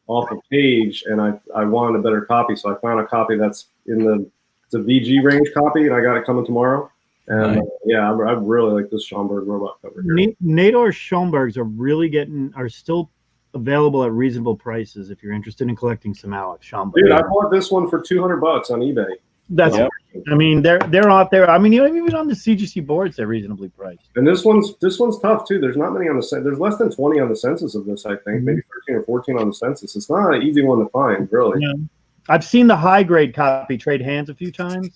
S4: off a page, and I wanted a better copy, so I found a copy that's it's a VG range copy, and I got it coming tomorrow. And
S2: Nice.
S4: I really like this Schomburg robot cover here.
S1: Nador Schomburgs are still available at reasonable prices if you're interested in collecting some Alex Schomburg.
S4: Dude, I bought this one for $200 on eBay.
S1: That's I mean they're out there. I mean, even on the CGC boards they're reasonably priced.
S4: And this one's tough too. There's not many on the there's less than 20 on the census of this, I think. Maybe 13 or 14 on the census. It's not an easy one to find, really.
S1: Yeah. I've seen the high grade copy trade hands a few times.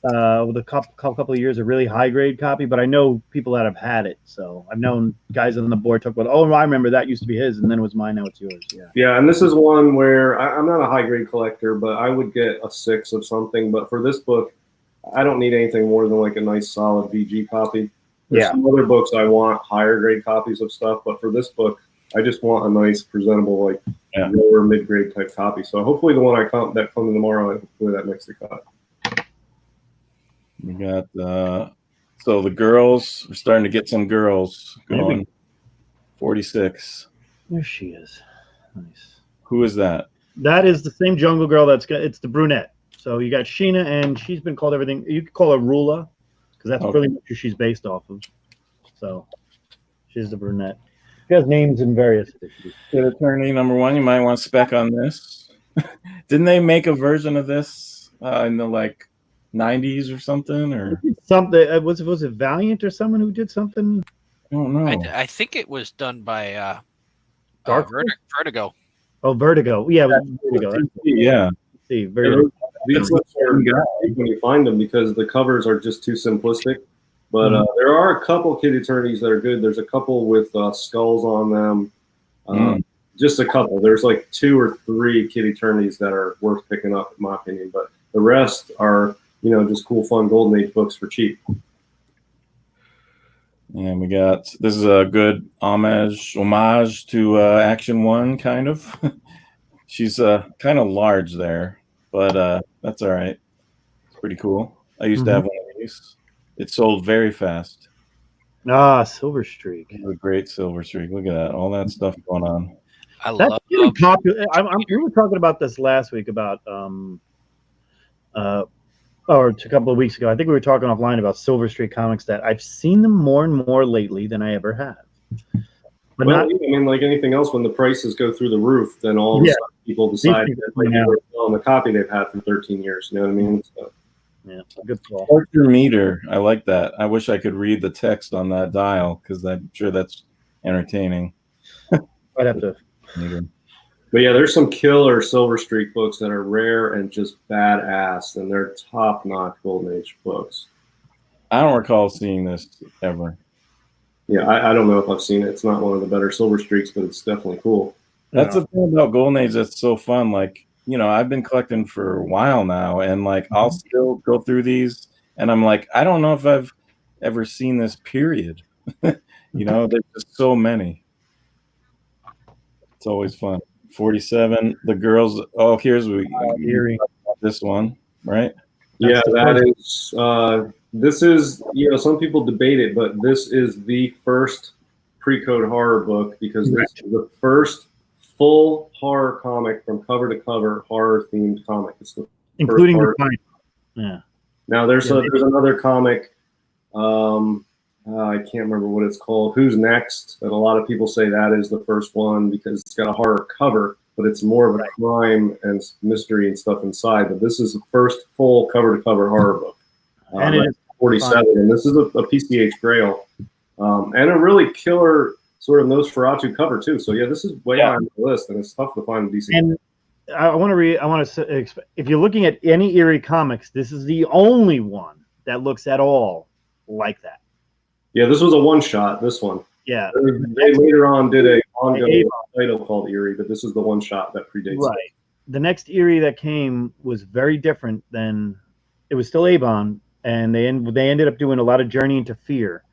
S1: with a couple of years, a really high grade copy, but I know people that have had it. So I've known guys on the board talk about, oh, I remember that used to be his, and then it was mine, now it's yours. Yeah.
S4: Yeah, and this is one where I'm not a high grade collector, but I would get a 6 of something. But for this book, I don't need anything more than like a nice solid VG copy. There's some other books I want higher grade copies of stuff, but for this book, I just want a nice, presentable, like lower mid grade type copy. So hopefully the one that comes tomorrow, hopefully that makes the cut.
S2: We got so the girls, we're starting to get some girls going. 46.
S1: There she is. Nice.
S2: Who is that?
S1: That is the same Jungle Girl. It's the brunette. So you got Sheena, and she's been called everything. You could call her Rula, because that's pretty much who she's based off of. So she's the brunette. She has names in various issues.
S2: Kid Attorney #1. You might want to spec on this. Didn't they make a version of this in the like 90s or something? Or
S1: something was it Valiant or someone who did something?
S2: I don't know.
S3: I think it was done by Vertigo.
S1: Oh, Vertigo. Yeah, Vertigo.
S2: Yeah.
S1: See, very.
S4: These books are great when you find them because the covers are just too simplistic. But there are a couple Kid Attorneys that are good. There's a couple with skulls on them. Just a couple. There's like 2 or 3 Kid Attorneys that are worth picking up, in my opinion. But the rest are, just cool, fun Golden Age books for cheap.
S2: And we got, this is a good homage to Action 1, kind of. She's kind of large there, but that's all right. It's pretty cool. I used to have one of these. It sold very fast.
S1: Silver Streak.
S2: A great Silver Streak. Look at that. All that stuff going on.
S1: That's really popular. We were talking about this last week about or a couple of weeks ago. I think we were talking offline about Silver Streak comics that I've seen them more and more lately than I ever have. But
S4: like anything else, when the prices go through the roof, then all of a sudden people decide that they're selling the copy they've had for 13 years. You know what I mean? So.
S1: Yeah, good call.
S2: Torture meter. I like that. I wish I could read the text on that dial because I'm sure that's entertaining.
S1: I'd have to.
S4: But yeah, there's some killer Silver Streak books that are rare and just badass, and they're top-notch Golden Age books.
S2: I don't recall seeing this ever.
S4: Yeah, I don't know if I've seen it. It's not one of the better Silver Streaks, but it's definitely cool.
S2: That's the thing about Golden Age that's so fun. Like, I've been collecting for a while now, and like I'll still go through these, and I'm like, I don't know if I've ever seen this period. There's just so many. It's always fun. 47. The girls. Oh, here's EERIE. This one, right?
S4: Yeah, that is. This is. Some people debate it, but this is the first pre-code horror book because this is the first full horror comic from cover to cover, horror themed comic. It's the
S1: including the fight. Yeah.
S4: Now there's another comic. I can't remember what it's called. Who's Next? That a lot of people say that is the first one because it's got a horror cover, but it's more of a crime and mystery and stuff inside. But this is the first full cover to cover horror book. And it is 47, and this is a PCH Grail, and a really killer sort of Nosferatu cover too. So yeah, this is way on the list, and it's tough to find a decent.
S1: And I want to if you're looking at any EERIE comics, this is the only one that looks at all like that.
S4: Yeah, this was a one-shot, this one.
S1: Yeah.
S4: They later on did a ongoing title called EERIE, but this is the one-shot that predates
S1: it. The next EERIE that came was very different than – it was still Avon, and they ended up doing a lot of Journey into Fear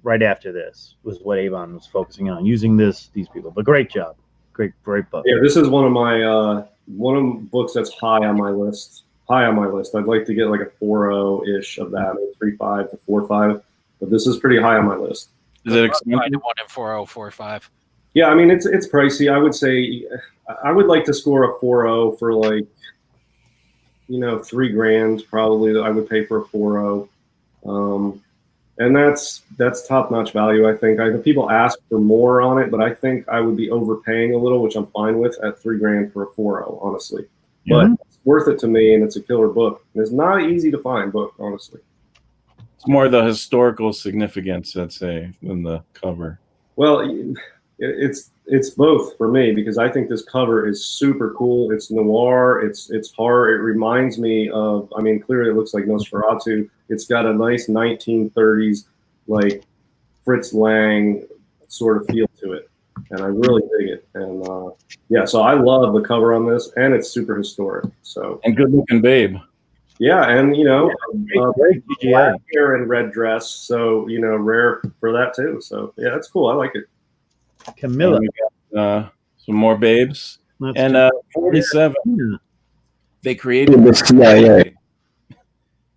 S1: right after this was what Avon was focusing on, using these people. But great job. Great book.
S4: Yeah, this is one of my books that's high on my list. I'd like to get like a 4.0-ish of that, maybe 3.5 to 4.5. But this is pretty high on my list.
S2: Is it expensive?
S3: 1 in 4.0, 4.5.
S4: Yeah, I mean it's pricey. I would say I would like to score a 4.0 for like $3,000 probably. I would pay for a 4.0, and that's top notch value. I think people ask for more on it, but I think I would be overpaying a little, which I'm fine with at $3,000 for a 4.0, honestly. But it's worth it to me, and it's a killer book. And it's not an easy to find book, honestly.
S2: It's more the historical significance, I'd say, than the cover.
S4: Well, it's both for me, because I think this cover is super cool. It's noir. It's horror. It reminds me of. I mean, clearly it looks like Nosferatu. It's got a nice 1930s like Fritz Lang sort of feel to it, and I really dig it. And yeah, so I love the cover on this, and it's super historic. So
S2: And good looking babe.
S4: yeah, and
S1: Great
S4: black hair and red dress, so rare for that too. So yeah, that's cool. I like it.
S1: Camilla.
S2: And we got, some more babes.
S1: Let's
S2: And
S1: do-
S2: 47,
S1: Yeah.
S2: they created the CIA.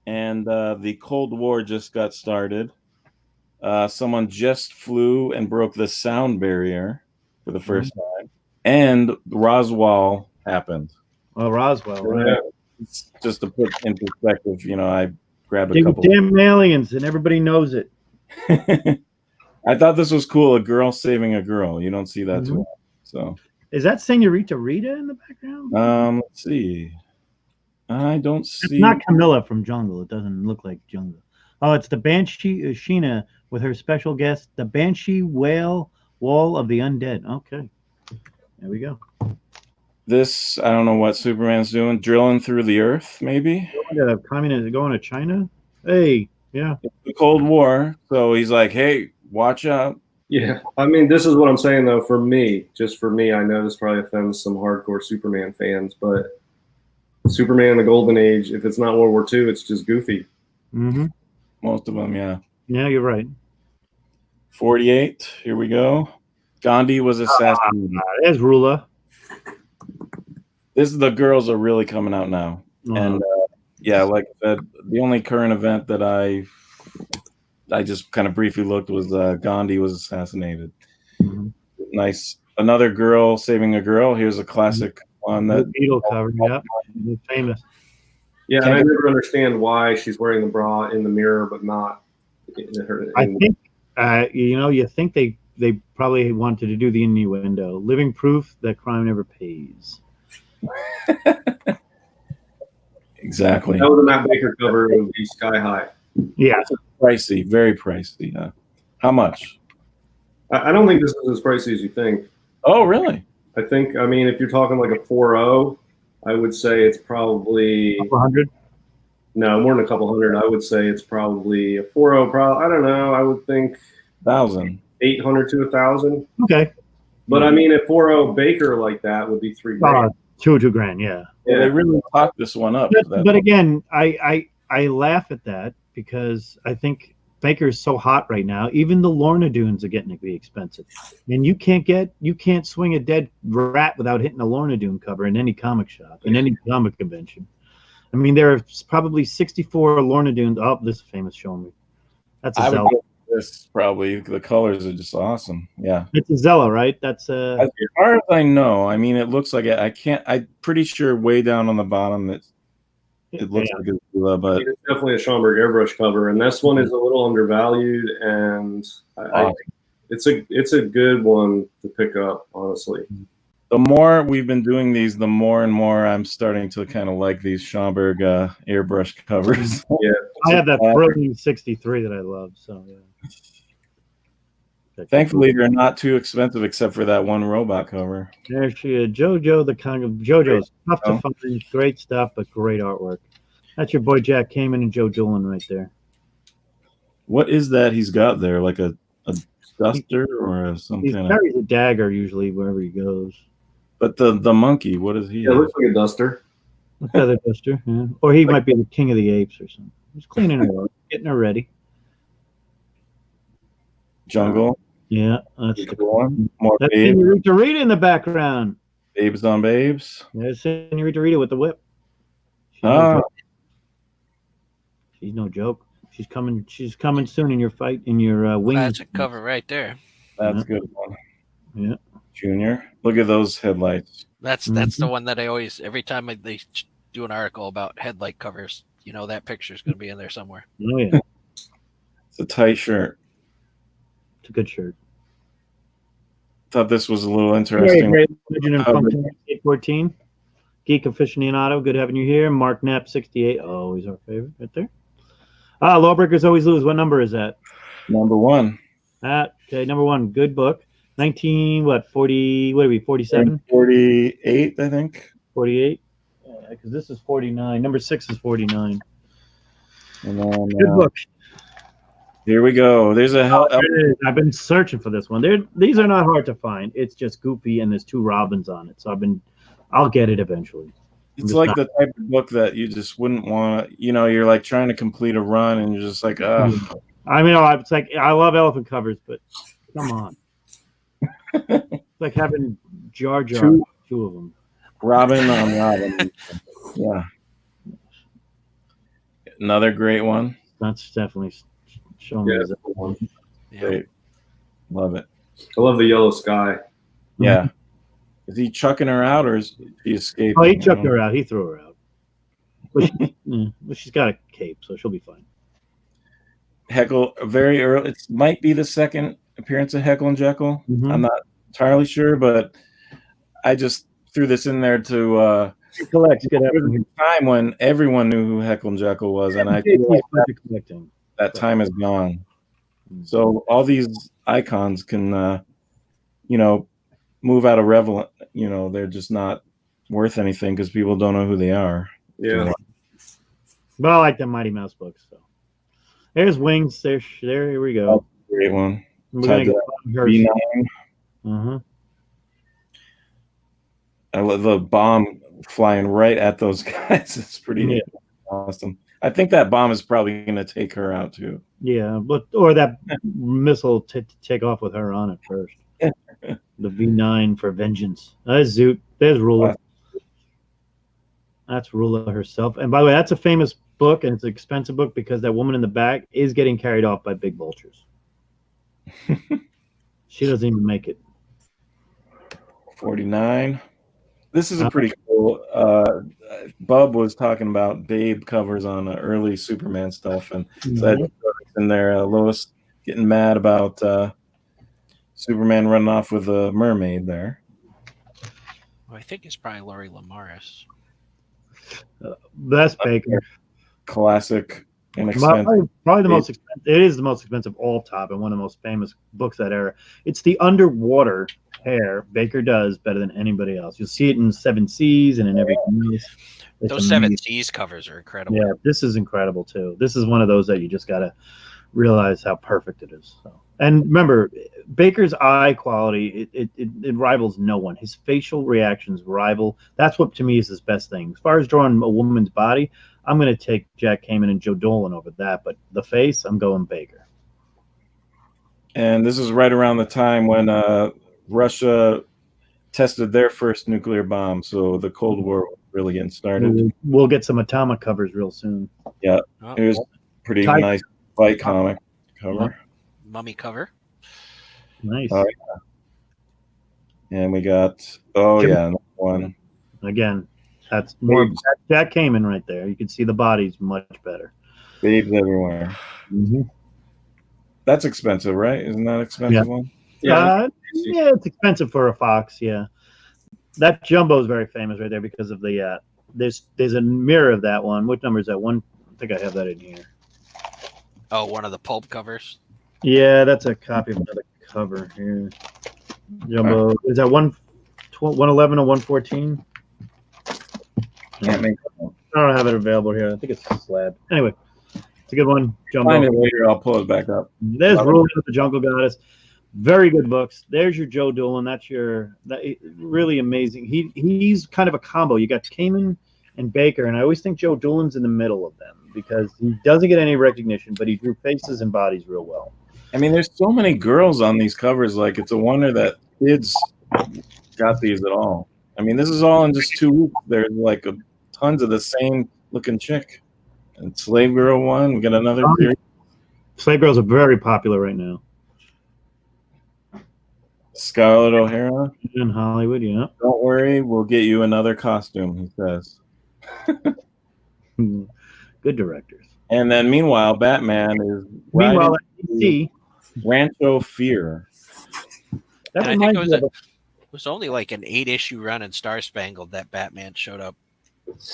S2: And the Cold War just got started. Someone just flew and broke the sound barrier for the first time. And Roswell happened.
S1: Well, Roswell, right?
S2: It's just to put in perspective, I grabbed a
S1: They were
S2: couple.
S1: damn aliens, and everybody knows it.
S2: I thought this was cool. A girl saving a girl. You don't see that too often. So
S1: Is that Senorita Rita in the background?
S2: let's see. I don't
S1: It's
S2: see.
S1: not Camilla from Jungle. It doesn't look like Jungle. Oh, it's the Banshee Sheena with her special guest, the Banshee Wall of the Undead. Okay. There we go.
S2: This, I don't know what Superman's doing. Drilling through the earth, maybe?
S1: Communist going to China? Hey, yeah.
S2: It's the Cold War. So he's like, hey, watch out.
S4: Yeah, I mean, this is what I'm saying though. For me, just for me, I know this probably offends some hardcore Superman fans, but Superman: The Golden Age, if it's not World War II, it's just goofy.
S1: Mm-hmm.
S2: Most of them, yeah.
S1: Yeah, you're right.
S2: 48, here we go. Gandhi was assassinated.
S1: There's Rula.
S2: The girls are really coming out now. And yeah, like I said, the only current event that I just kind of briefly looked was Gandhi was assassinated.
S1: Mhm.
S2: Nice. Another girl saving a girl. Here's a classic one
S1: The
S2: that
S1: Beetle cover, yeah. Famous.
S4: Yeah, and I never understand why she's wearing the bra in the mirror, but not in her.
S1: I think, you think they probably wanted to do the innuendo. Living proof that crime never pays.
S2: exactly.
S4: That was a Matt Baker cover. It would be Sky High.
S1: Yeah.
S2: Pricey, very pricey. How much?
S4: I don't think this is as pricey as you think.
S2: Oh, really?
S4: I think, I mean, if you're talking like a 4.0, I would say it's probably
S1: 100.
S4: no more than a couple hundred. I would say it's probably a 4.0. Probably, I don't know. I would think
S2: 1,000.
S4: 800 to 1,000.
S1: Okay.
S4: But I mean, a 4.0 Baker like that would be $3,000.
S1: $2 grand, yeah.
S2: Yeah, they really talked this one up.
S1: But again, I laugh at that because I think Baker's so hot right now. Even the Lorna Dunes are getting to be expensive, and you can't swing a dead rat without hitting a Lorna Dune cover in any comic shop, in any comic convention. I mean, there are probably 64 Lorna Dunes. Oh, this is famous showing me. That's a Zella.
S2: This probably the colors are just awesome. Yeah,
S1: it's a Zella, right? That's
S2: as far as I know. I mean, it looks like it. I can't. I'm pretty sure way down on the bottom it looks like a Zella, but
S4: it's definitely a Schomburg airbrush cover, and this one is a little undervalued, and I think it's a good one to pick up, honestly.
S2: The more we've been doing these, the more and more I'm starting to kind of like these Schomburg airbrush covers.
S4: Yeah,
S1: I have that brilliant 63 that I love. So yeah.
S2: Thankfully, they're not too expensive, except for that one robot cover.
S1: There she is, JoJo. The kind of JoJo's tough to find, great stuff, but great artwork. That's your boy Jack Kamen and Joe Doolin right there.
S2: What is that he's got there? Like a duster or some
S1: He
S2: kind of?
S1: carries a dagger usually wherever he goes.
S2: But the monkey, what is he?
S4: Yeah, it looks like a duster.
S1: A feather duster, yeah. Or he might be the king of the apes or something. He's cleaning her up, getting her ready.
S2: Jungle.
S1: Yeah, that's the
S2: one. More
S1: that's
S2: babes.
S1: Senorita Rita in the background.
S2: Babes on babes.
S1: There's Senorita Rita with the whip. She's no joke. She's coming soon in your fight in your wings.
S3: That's a cover right there.
S2: That's a good one.
S1: Yeah.
S2: Junior. Look at those headlights.
S3: That's the one that I always, every time they do an article about headlight covers, that picture is going to be in there somewhere.
S1: Oh yeah.
S2: It's a tight shirt.
S1: It's a good shirt.
S2: Thought this was a little interesting.
S1: Great Legend and Function 814. Geek Aficionado, good having you here. Mark Knapp 68. Always our favorite right there. Lawbreakers Always Lose. What number is that?
S2: Number 1.
S1: Okay, number 1. Good book. 40, what are we, 47?
S2: 48, I think.
S1: 48? Because this is 49. Number 6 is 49.
S2: And then,
S1: Good book.
S2: Here we go. There's a hell.
S1: I've been searching for this one. These are not hard to find. It's just goofy, and there's 2 robins on it. So I'll get it eventually.
S2: It's like the type of book that you just wouldn't want. You're like trying to complete a run, and you're just like,
S1: I mean, it's like I love elephant covers, but come on, it's like having Jar Jar, 2 of them.
S2: Robin on Robin. Yeah, another great one.
S1: That's definitely showing me that one.
S3: Yeah.
S2: Great, love it.
S4: I love the yellow sky.
S2: Yeah. Is he chucking her out, or is he escaping?
S1: Oh, he chucked her out. He threw her out. But she's got a cape, so she'll be fine.
S2: Heckle, very early. It might be the second appearance of Heckle and Jekyll.
S1: Mhm.
S2: I'm not entirely sure, but I just threw this in there to
S1: collect.
S2: There was a time when everyone knew who Heckle and Jekyll was, and I feel like that time is gone. So all these icons can, move out of relevant. They're just not worth anything because people don't know who they are.
S4: Yeah.
S1: But I like the Mighty Mouse books. So there's Wings. There. Here we go.
S2: Great one.
S1: We're gonna get
S2: V9. I love the bomb flying right at those guys. It's pretty awesome. I think that bomb is probably going to take her out too.
S1: Yeah, or that missile to take off with her on it first. The V9 for vengeance. There's Zoot. There's Rula. That's Rula herself. And by the way, that's a famous book, and it's an expensive book because that woman in the back is getting carried off by big vultures. She doesn't even make it.
S2: 49. This is a pretty cool. Bub was talking about Babe covers on early Superman stuff, and so in there, Lois getting mad about Superman running off with a mermaid there.
S3: Well, I think it's probably Laurie Lamaris.
S1: That's Baker.
S2: Classic, inexpensive.
S1: Probably the most expensive. It is the most expensive all top and one of the most famous books that era. It's the underwater hair Baker does better than anybody else. You'll see it in 7 Seas and in everything else.
S3: Those 7 Seas covers are incredible.
S1: Yeah, this is incredible too. This is one of those that you just got to realize how perfect it is. So. And remember, Baker's eye quality, it rivals no one. His facial reactions rival. That's what to me is his best thing. As far as drawing a woman's body, I'm going to take Jack Kamen and Joe Dolan over that. But the face, I'm going Baker.
S2: And this is right around the time when Russia tested their first nuclear bomb. So the Cold War was really getting started.
S1: We'll get some atomic covers real soon.
S2: Yeah, here's a pretty nice fight comic cover.
S3: Mummy cover.
S1: Nice.
S2: And we got, another one.
S1: Again, that's more Jack Kamen right there. You can see the bodies much better.
S2: Babes everywhere.
S1: Mm-hmm.
S2: That's expensive, right? Isn't that expensive one?
S1: Yeah, it's expensive for a Fox. Yeah, that Jumbo is very famous right there because of the there's a mirror of that one. What number is that one? I think I have that in here.
S3: Oh, one of the pulp covers.
S1: Yeah, that's a copy of another cover here. Jumbo is that 111 or 114?
S2: Can't make
S1: I don't have it available here. I think it's a slab. Anyway, it's a good one. Jumbo.
S2: Find it later. I'll pull it back up.
S1: There's Rule of the Jungle Goddess. Very good books. There's your Joe Dolan. That's really amazing. He's kind of a combo. You got Kamen and Baker, and I always think Joe Dolan's in the middle of them because he doesn't get any recognition, but he drew faces and bodies real well.
S2: I mean, there's so many girls on these covers. Like, it's a wonder that kids got these at all. I mean, this is all in just 2 weeks. There's like tons of the same looking chick. And Slave Girl one. We got another series.
S1: Slave Girls are very popular right now.
S2: Scarlett O'Hara.
S1: In Hollywood, yeah.
S2: Don't worry, we'll get you another costume, he says.
S1: Good directors.
S2: And then meanwhile, Batman is Rancho Fear.
S1: That
S3: and I think
S1: reminds me
S3: it was only like an 8-issue run in Star Spangled that Batman showed up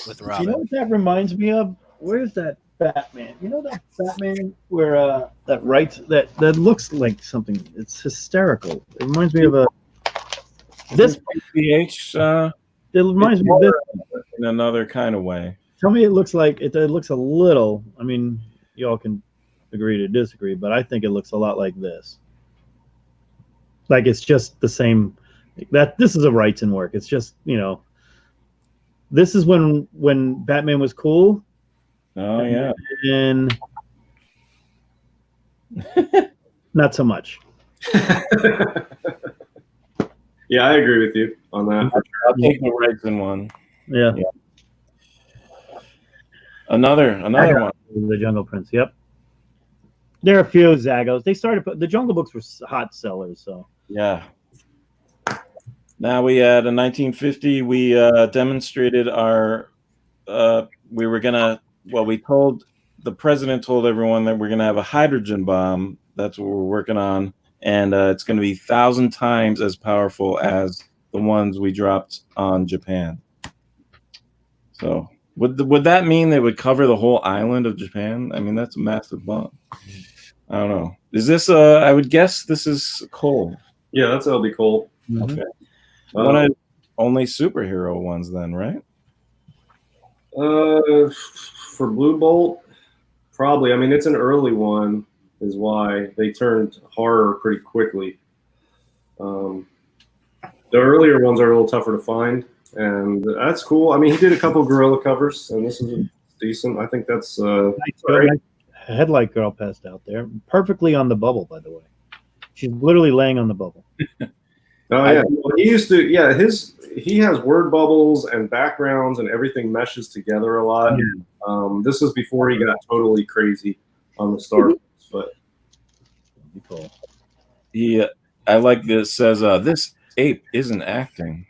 S3: with Robin.
S1: You know what that reminds me of? Where is that? Batman. You know that Batman where that writes that looks like something. It's hysterical. It reminds me of this.
S2: PH.
S1: It reminds me of this.
S2: In another kind of way.
S1: Tell me, it looks like it looks a little. I mean, you all can agree to disagree, but I think it looks a lot like this. Like it's just the same. That this is a Wrightson work. It's just this is when Batman was cool.
S2: Oh yeah.
S1: And not so much.
S4: Yeah, I agree with you on that.
S2: I'll take the Wrightson one.
S1: Yeah.
S2: Another one.
S1: The Jungle Prince. Yep. There are a few Zagos. They started. The Jungle Books were hot sellers. So
S2: yeah. Now we had in 1950. We demonstrated our. We were gonna. Well, the president told everyone that we're gonna have a hydrogen bomb. That's what we're working on, and it's gonna be 1,000 times as powerful as the ones we dropped on Japan. So. Would that mean they would cover the whole island of Japan? I mean, that's a massive bomb. I don't know. Is this I would guess this is Cole.
S4: Yeah, that's LB Cole.
S1: Mm-hmm.
S2: Okay. One of only superhero ones then, right?
S4: For Blue Bolt, probably. I mean, it's an early one, is why they turned horror pretty quickly. The earlier ones are a little tougher to find. And that's cool. I mean, he did a couple gorilla covers, and this is decent. I think that's
S1: right. Headlight Girl passed out there, perfectly on the bubble, by the way. She's literally laying on the bubble.
S4: Oh yeah, he used to. Yeah, he has word bubbles and backgrounds, and everything meshes together a lot. Yeah. This is before he got totally crazy on the start, but
S1: cool.
S2: I like this. Says this ape isn't acting.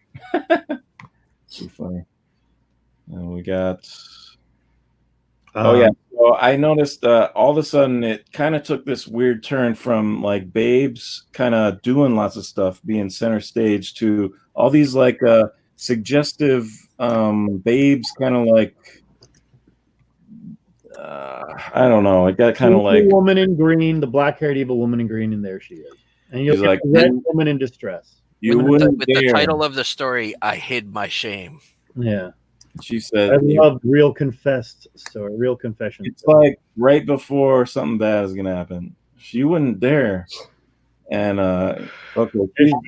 S2: Too funny. And we got. Oh yeah. So I noticed all of a sudden it kind of took this weird turn from like Babes kind of doing lots of stuff, being center stage, to all these like suggestive Babes kind of like I don't know. It got kind of like
S1: woman in green, the black-haired evil woman in green, and there she is. And you're like red woman in distress.
S2: You
S3: with
S2: wouldn't
S3: the title of the story, I hid my shame.
S1: Yeah.
S2: She said,
S1: I love real confessed story, real confession.
S2: It's like right before something bad is going to happen. She wouldn't dare. And, okay,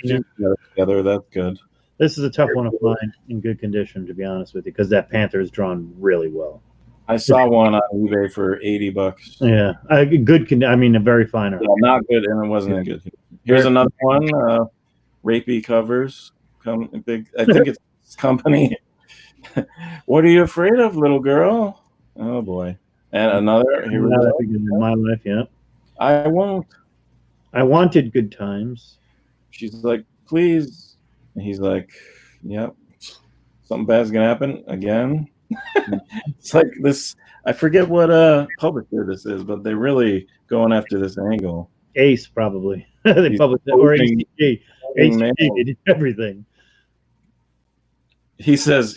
S2: together, that's good.
S1: This is a tough one to find in good condition, to be honest with you, because that Panther is drawn really well.
S2: I saw one on eBay for $80.
S1: Yeah. Good, I mean, a very fine art.
S2: Yeah, not good, and it wasn't good. Here's another one. Rapey covers. Big. I think it's company. What are you afraid of, little girl? Oh boy! And another. Here we go.
S1: In my life, yeah.
S2: I won't.
S1: I wanted good times.
S2: She's like, please. And he's like, yep. Something bad's gonna happen again. It's like this. I forget what publisher this is, but they're really going after this angle.
S1: Ace, probably. They published it, or ACG. ACG, they did everything.
S2: He says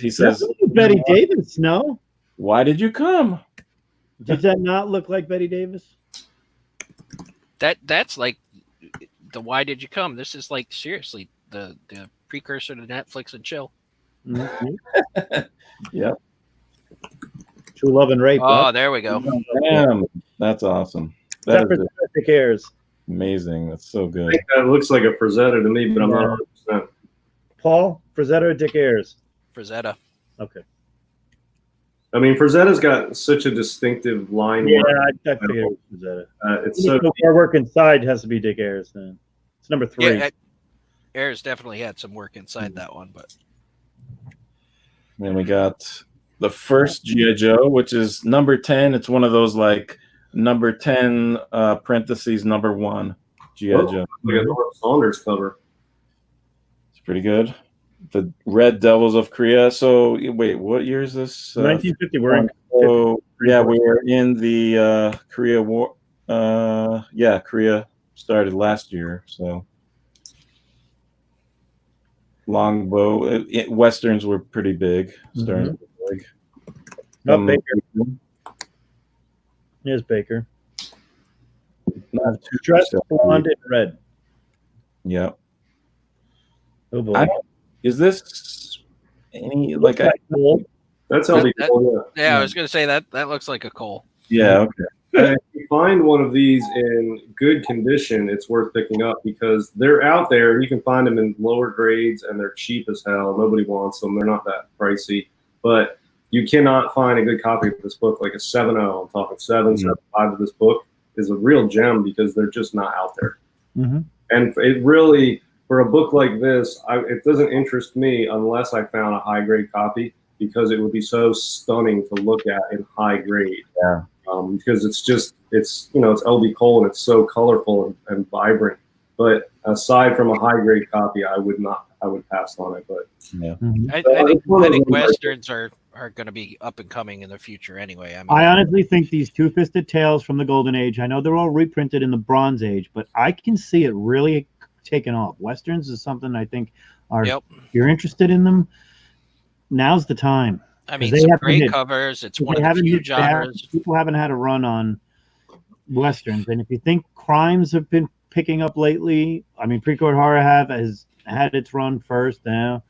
S1: Betty Davis, no?
S2: Why did you come?
S1: Does that not look like Betty Davis?
S3: That's like the why did you come? This is like seriously the precursor to Netflix and chill.
S1: Mm-hmm.
S2: Yep.
S1: True Love and Rape.
S3: Oh, there we go.
S2: Damn, that's awesome. That is
S1: Who cares?
S2: Amazing. That's so good.
S4: I think that looks like a Frazetta to me, but I'm not 100%.
S1: Paul, Frazetta or Dick Ayers?
S3: Frazetta.
S1: Okay.
S4: I mean, Frazetta's got such a distinctive line.
S1: Yeah, I figured Frazetta.
S4: It's so
S1: our work inside has to be Dick Ayers then. It's number 3.
S3: Yeah, Ayers definitely had some work inside that one, but
S2: then we got the first G.I. Joe, which is number 10. It's one of those like number 10 parentheses number 1 G.I. Joe.
S4: We got the Saunders cover.
S2: It's pretty good. The Red Devils of Korea. So wait, what year is this?
S1: 1950. We're in.
S2: So yeah, we're in the Korea War. Yeah, Korea started last year. So longbow. Westerns were pretty big. Starting big.
S1: Here's Baker.
S2: Not too
S1: Dressed
S2: silky.
S1: blonde and red.
S2: Yeah.
S1: Oh boy.
S2: Is this any like I?
S1: Cool.
S4: That's LB Cole, yeah.
S3: Yeah, I was gonna say that looks like a Cole.
S2: Yeah. Okay.
S4: And if you find one of these in good condition, it's worth picking up because they're out there. You can find them in lower grades and they're cheap as hell. Nobody wants them. They're not that pricey. But you cannot find a good copy of this book, like a 7.0. I'm talking 7.5 of this book is a real gem because they're just not out there.
S1: Mm-hmm.
S4: And it really, for a book like this, it doesn't interest me unless I found a high grade copy because it would be so stunning to look at in high grade.
S2: Yeah.
S4: Because it's LB Cole and it's so colorful and vibrant. But aside from a high grade copy, I would pass on it. But
S2: yeah,
S3: I think Westerns are going to be up and coming in the future anyway.
S1: I honestly think these Two-Fisted Tales from the Golden Age, I know they're all reprinted in the Bronze Age, but I can see it really taking off. Westerns is something I think if you're interested in them, now's the time.
S3: I mean, some great covers. It's one of the few genres.
S1: People haven't had a run on Westerns. And if you think crimes have been picking up lately, I mean, pre-code horror has had its run first. Now,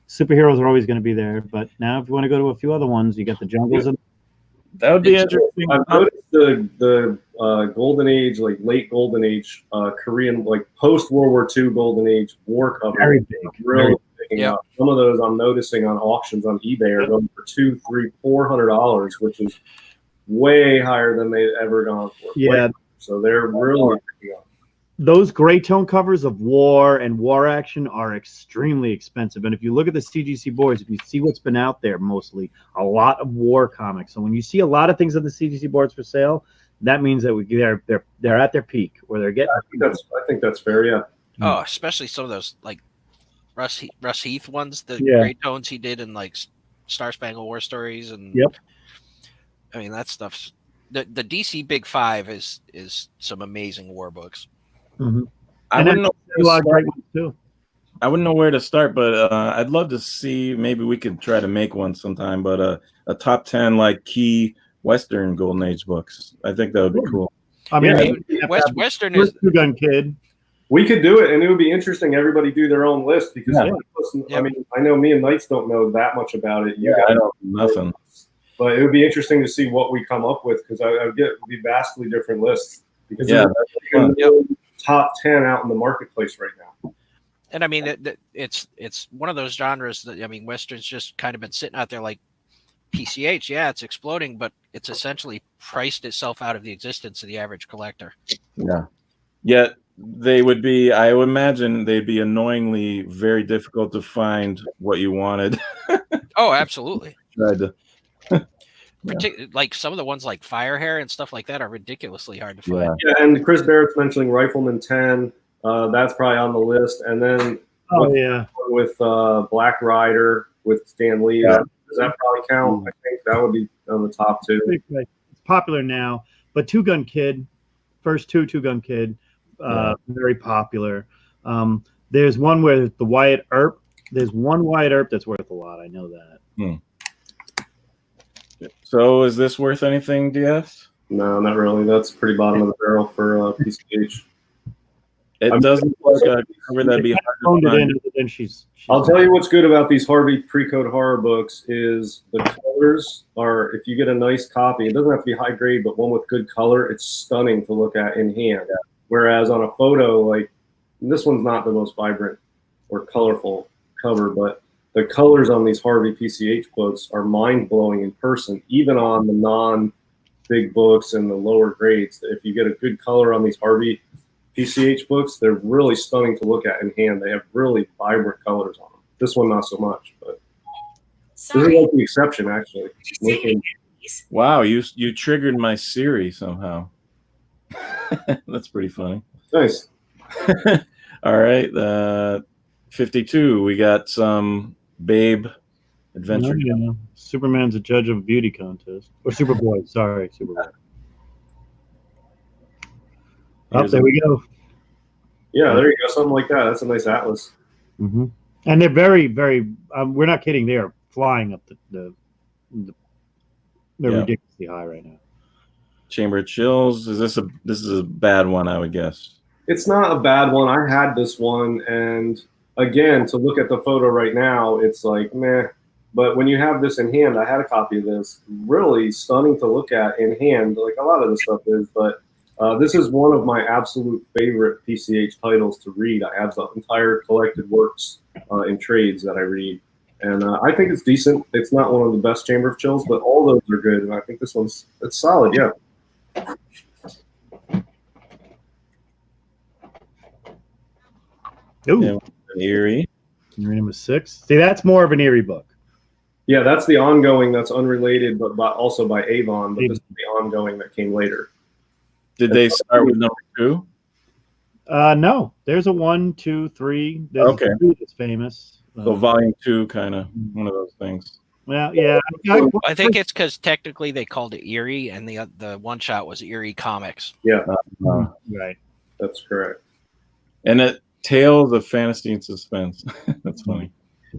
S1: superheroes are always going to be there. But now, if you want to go to a few other ones, you got the Jungles.
S2: That would be interesting.
S4: I've noticed the Golden Age, like late Golden Age, Korean, like post-World War II Golden Age war covers.
S1: Very big.
S4: Really picking up. Some of those I'm noticing on auctions on eBay are going for $200, $300, $400, which is way higher than they've ever gone for.
S1: Yeah.
S4: So they're really picking up.
S1: Those gray tone covers of war and war action are extremely expensive. And if you look at the CGC boards, if you see what's been out there, mostly a lot of war comics. So when you see a lot of things on the CGC boards for sale, that means that they're at their peak or they're getting.
S4: I think that's fair. Yeah.
S3: Oh, especially some of those like Russ Heath ones, the gray tones he did in like Star Spangled War Stories, and I mean that stuff's the DC Big Five is some amazing war books.
S1: Mm-hmm.
S2: I wouldn't know where to start, but I'd love to see. Maybe we could try to make one sometime. But a top 10 like key Western Golden Age books. I think that would be cool.
S1: I mean,
S3: Western is
S1: Two Gun Kid.
S4: We could do it, and it would be interesting. Everybody do their own list because I mean, I know me and Knights don't know that much about it.
S2: I don't know nothing.
S4: But it would be interesting to see what we come up with because it would be vastly different lists. Because top 10 out in the marketplace right now.
S3: And I mean, it's one of those genres that, I mean, Western's just kind of been sitting out there like PCH. Yeah, it's exploding, but it's essentially priced itself out of the existence of the average collector.
S2: Yeah. Yet they would be, I would imagine they'd be annoyingly very difficult to find what you wanted.
S3: Oh, absolutely.
S2: Tried to.
S3: Like some of the ones like Fire Hair and stuff like that are ridiculously hard to find.
S4: Yeah, and Chris Barrett's mentioning Rifleman 10. That's probably on the list. And then with Black Rider with Stan Lee.
S2: Yeah.
S4: Does that probably count? I think that would be on the top two.
S1: It's popular now, but Two Gun Kid, first Two Gun Kid, very popular. There's one where the Wyatt Earp. There's one Wyatt Earp that's worth a lot. I know that.
S2: So is this worth anything, DS?
S4: No, not really. That's pretty bottom of the barrel for PCH.
S2: It doesn't look like a cover that'd be hard to find.
S4: I'll tell you what's good about these Harvey pre-code horror books is the colors are, if you get a nice copy, it doesn't have to be high grade, but one with good color, it's stunning to look at in hand. Whereas on a photo, like this one's not the most vibrant or colorful cover, but the colors on these Harvey PCH books are mind-blowing in person, even on the non-big books and the lower grades. If you get a good color on these Harvey PCH books, they're really stunning to look at in hand. They have really vibrant colors on them. This one, not so much, but this is like the exception, actually.
S2: Wow, you triggered my Siri somehow. That's pretty funny.
S4: Nice.
S2: All right, 52. We got some Babe Adventure.
S1: Superman's a judge of a beauty contest. Or Superboy. Sorry, Superboy. Oh, there we go.
S4: Yeah, there you go. Something like that. That's a nice atlas.
S1: Mm-hmm. And they're very, very, we're not kidding. They are flying up they're ridiculously high right now.
S2: Chamber of Chills. This is a bad one, I would guess.
S4: It's not a bad one. I had this one, and again, to look at the photo right now, it's like meh. But when you have this in hand, I had a copy of this. Really stunning to look at in hand, like a lot of the stuff is. But this is one of my absolute favorite PCH titles to read. I have the entire collected works in trades that I read. And I think it's decent. It's not one of the best Chamber of Chills, but all those are good. And I think this it's solid, yeah.
S1: Ooh,
S2: EERIE.
S1: EERIE number 6. See, that's more of an EERIE book.
S4: Yeah, that's the ongoing. That's unrelated, but also by Avon. But this is the ongoing that came later.
S2: Did they start with number 2?
S1: No, there's a 1, 2, 3. There's
S2: okay,
S1: 2 that's famous.
S2: So volume 2, kind of one of those things.
S1: Well, yeah.
S3: I think it's because technically they called it EERIE, and the one shot was EERIE Comics.
S4: Yeah,
S1: right.
S4: That's correct.
S2: And it Tales of Fantasy and Suspense. That's funny.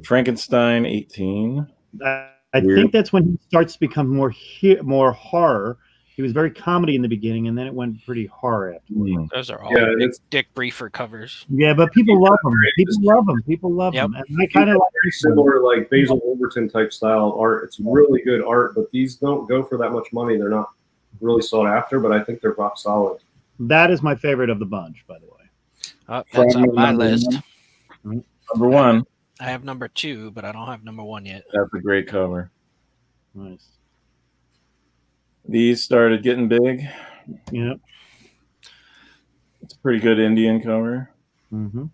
S2: Frankenstein 18.
S1: I think that's when he starts to become more horror. He was very comedy in the beginning, and then it went pretty horror after.
S3: Those are all Dick Briefer covers.
S1: Yeah, but people love them. People love them. And I kind of like
S4: very similar, like Basil Wolverton type style art. It's really good art, but these don't go for that much money. They're not really sought after, but I think they're rock solid.
S1: That is my favorite of the bunch, by the way.
S3: That's on my list.
S2: Number 1.
S3: I have number 2, but I don't have number 1 yet.
S2: That's a great cover.
S1: Nice.
S2: These started getting big.
S1: Yep.
S2: It's a pretty good Indian cover.
S1: Mm-hmm.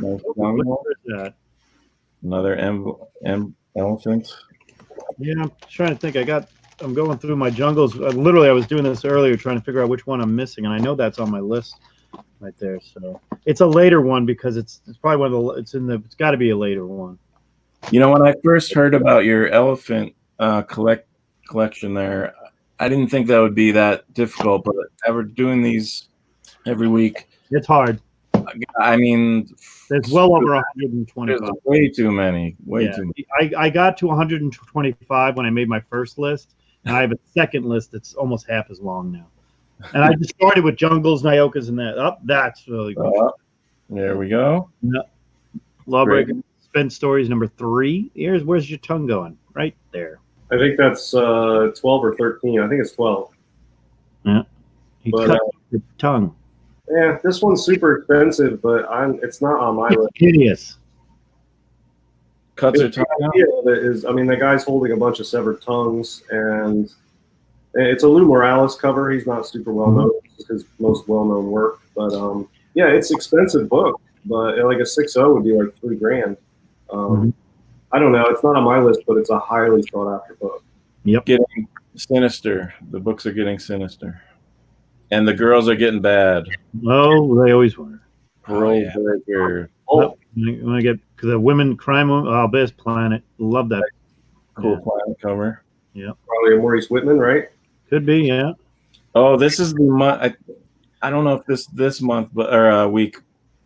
S2: Nice.
S1: What is that?
S2: Another elephant.
S1: Yeah, I'm trying to think. I'm going through my jungles. Literally, I was doing this earlier, trying to figure out which one I'm missing, and I know that's on my list right there. So it's a later one because it's probably one of the. It's got to be a later one.
S2: You know, when I first heard about your elephant collection there, I didn't think that would be that difficult, but ever doing these every week,
S1: it's hard.
S2: I mean,
S1: there's well over 125.
S2: There's way too many. Too many.
S1: I got to 125 when I made my first list, and I have a second list that's almost half as long now. And I just started with Jungles, Nyokas, and that. That's really good.
S2: There we go.
S1: Lawbreaker Suspense Stories number 3. Where's your tongue going? Right there.
S4: I think that's 12 or 13. I think it's 12.
S1: Yeah. You cut your tongue.
S4: Yeah, this one's super expensive, but it's not on my list.
S1: Hideous.
S2: Cuts her tongue out?
S4: The guy's holding a bunch of severed tongues, and it's a Lou Morales cover. He's not super well known. It's his most well-known work. But, yeah, it's an expensive book. But like a 6.0 would be like $3,000. I don't know. It's not on my list, but it's a highly sought-after book.
S1: Yep.
S2: Getting sinister. The books are getting sinister. And the girls are getting bad.
S1: Oh, they always were.
S2: Parole breaker. Oh,
S1: when I get because the women crime. Oh, Best Planet. Love that.
S2: Cool Planet cover.
S1: Yeah.
S4: Probably a Maurice Whitman, right?
S1: Could be. Yeah.
S2: Oh, this is the month. I don't know if this month, but or week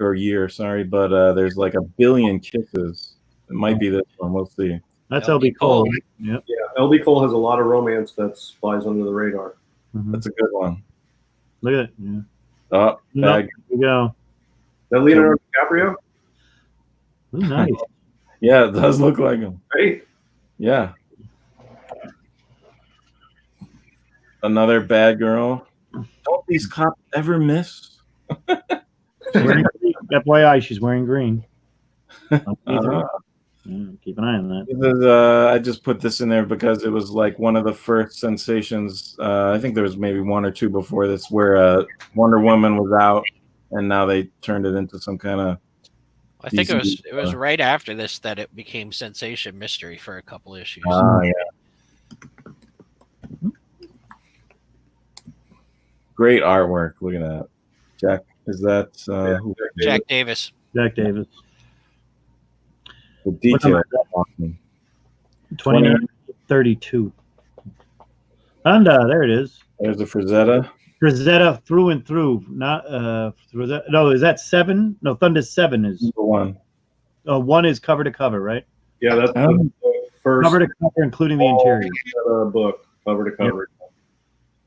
S2: or year. Sorry, but there's like 1 billion kisses. It might be this one. We'll see.
S1: That's LB Cole.
S4: Yeah. Yeah. LB Cole has a lot of romance that flies under the radar.
S2: That's a good one.
S1: Look at it. Yeah.
S2: Oh,
S1: there we go.
S4: That Leonardo DiCaprio?
S1: Ooh, nice.
S2: Yeah, it does look like him.
S4: Right?
S2: Yeah. Another bad girl. Don't these cops ever miss?
S1: FYI, she's wearing green. Keep an eye on that.
S2: I just put this in there because it was like one of the first sensations. I think there was maybe 1 or 2 before this where Wonder Woman was out, and now they turned it into some kind of.
S3: I think it was right after this that it became sensation mystery for a couple issues.
S2: Yeah. Great artwork. Look at that. Jack, is that
S3: Jack Davis?
S1: Jack Davis.
S2: The detail.
S1: 2932. And there it is.
S2: There's a Frazetta.
S1: Frazetta through and through. Not Frazetta. No, is that 7? No, Thunder's 7 is
S2: number 1.
S1: 1 is cover to cover, right?
S4: Yeah, that's the first
S1: cover to cover, including the interior
S4: book. cover to cover.
S1: Yep.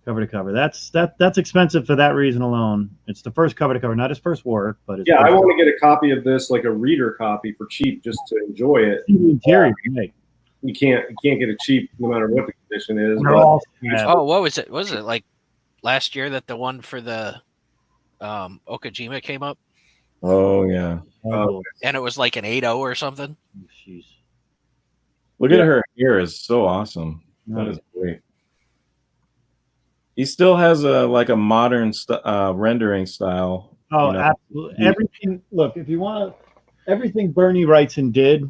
S1: Cover to cover. That's expensive for that reason alone. It's the first cover to cover, not his first work, but
S4: yeah, I want to get a copy of this, like a reader copy for cheap, just to enjoy it.
S1: Interior, right.
S4: You can't get it cheap no matter what the condition is.
S3: Oh, what was it? Was it like last year that the one for the Okajima came up?
S2: Oh yeah.
S3: And it was like an 8.0 or something.
S1: Jeez.
S2: Look at her hair is so awesome. That is great. He still has a modern rendering style.
S1: Oh, absolutely. Everything. Look, if you want everything Bernie Wrightson did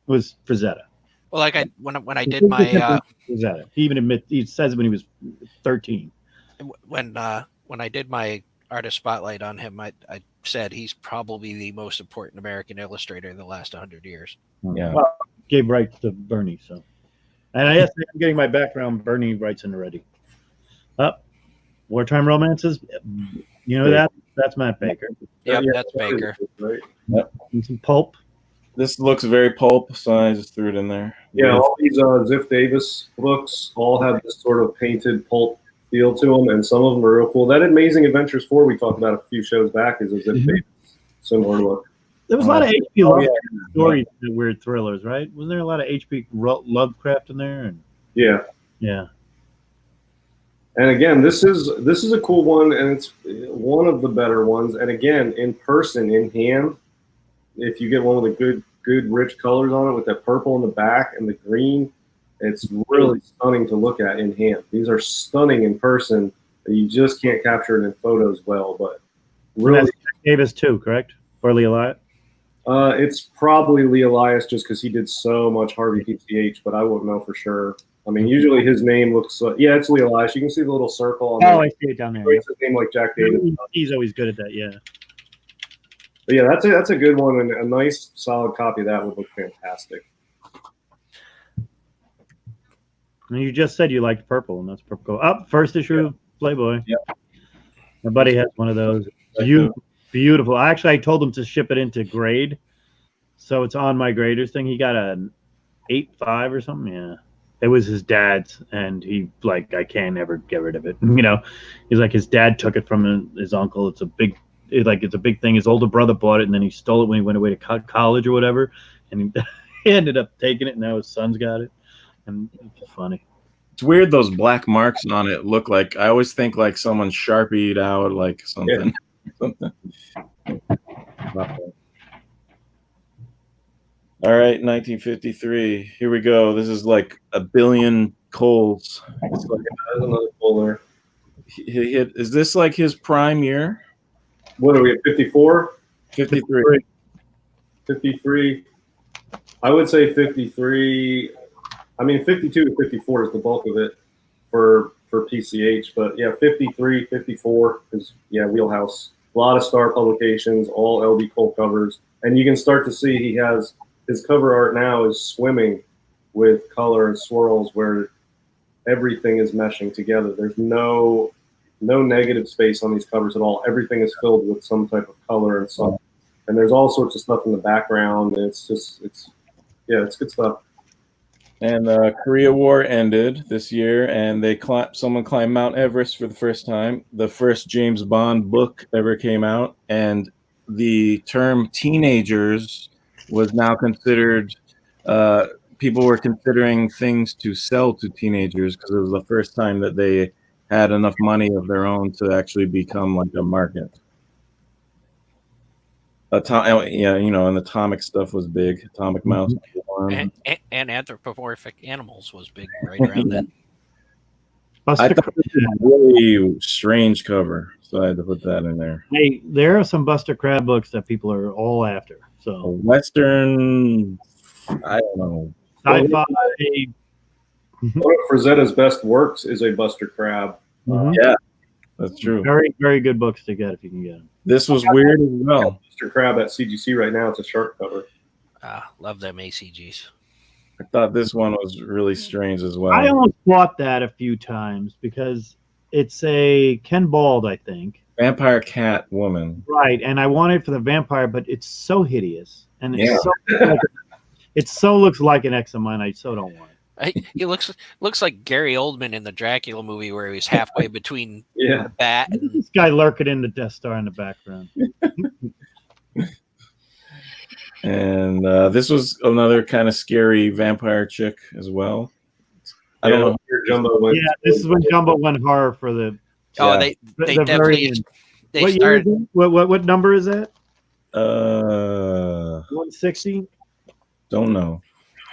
S1: was Frazetta.
S3: Well, like when I did my
S1: Frazetta. He says it when he was 13.
S3: When I did my artist spotlight on him, I said he's probably the most important American illustrator in the last 100 years.
S2: Yeah.
S1: Well, gave rights to Bernie, so. And I guess I'm getting my background Bernie Wrightson already. Wartime Romances. You know that's Matt Baker.
S3: Yep, that's Baker.
S4: Right?
S1: Yep. And some pulp.
S2: This looks very pulp, so I just threw it in there.
S4: Yeah, all these Ziff Davis books all have this sort of painted pulp feel to them, and some of them are real cool. That Amazing Adventures 4 we talked about a few shows back is a Ziff Davis similar look.
S1: There was a lot of H.P. Lovecraft stories, weird thrillers, right? Wasn't there a lot of H.P. Lovecraft in there? Yeah.
S4: And again, this is a cool one, and it's one of the better ones. And again, in person, in hand, if you get one with a good rich colors on it, with that purple in the back and the green, it's really stunning to look at in hand. These are stunning in person. You just can't capture it in photos well, but really.
S1: That's Davis too, correct? Or Lee Elias?
S4: It's probably Lee Elias just because he did so much Harvey PCH, but I won't know for sure. I mean, usually his name looks it's Lee Elias. You can see the little circle on
S1: I see it down there.
S4: It's his name like Jack Davis.
S1: He's always good at that, yeah.
S4: But yeah, that's a good one, and a nice solid copy of that would look fantastic.
S1: And you just said you liked purple, and that's purple. First issue of Playboy.
S2: Yeah.
S1: My buddy has one of those. Beautiful. I told him to ship it into grade, so it's on my graders thing. He got an 8.5 or something. Yeah, it was his dad's, and he I can't ever get rid of it. He's like his dad took it from his uncle. It's a big thing. His older brother bought it, and then he stole it when he went away to college or whatever, and he ended up taking it. And now his son's got it, and it's just funny.
S2: It's weird those black marks on it look like. I always think like someone sharpied out like something.
S4: Yeah.
S2: Something. All right, 1953. Here we go. This is like a billion coals. It's like
S4: another coal there.
S2: Is this like his prime year?
S4: What are we at? 54?
S2: 53.
S4: 53. I would say 53. I mean, 52 to 54 is the bulk of it for PCH, but yeah, 53, 54 is wheelhouse. A lot of Star publications, all LB Cole covers, and you can start to see he has his cover art now is swimming with color and swirls where everything is meshing together. There's no negative space on these covers at all. Everything is filled with some type of color and stuff, and there's all sorts of stuff in the background. It's good stuff.
S2: And the Korea War ended this year, and someone climbed Mount Everest for the first time. The first James Bond book ever came out, and the term teenagers was now considered. People were considering things to sell to teenagers because it was the first time that they had enough money of their own to actually become like a market. And atomic stuff was big. Atomic Mouse.
S3: And anthropomorphic animals was big right around then.
S2: I thought it was a really strange cover, so I had to put that in there.
S1: Hey, there are some Buster Crabbe books that people are all after. So
S2: Western, I don't know.
S1: Sci-fi.
S4: One of Frazetta's best works is a Buster Crabbe.
S2: Yeah, that's true.
S1: Very, very good books to get if you can get them.
S2: This was weird as well.
S4: Buster Crabbe at CGC right now. It's a shark cover.
S3: Love them ACGs.
S2: I thought this one was really strange as well.
S1: I almost bought that a few times because it's a Ken Bald, I think.
S2: Vampire cat woman.
S1: Right, and I wanted it for the vampire, but it's so hideous. And it so looks like an ex of mine. I so don't want it.
S3: He looks like Gary Oldman in the Dracula movie where he was halfway between the bat and
S1: this guy lurking in the Death Star in the background.
S2: And this was another kind of scary vampire chick as well. I don't know.
S4: Jumbo went.
S1: Yeah, this is when Jumbo went horror for the.
S3: they definitely they
S1: what
S3: started.
S1: Year is it? What number is that?
S2: 160. Don't know.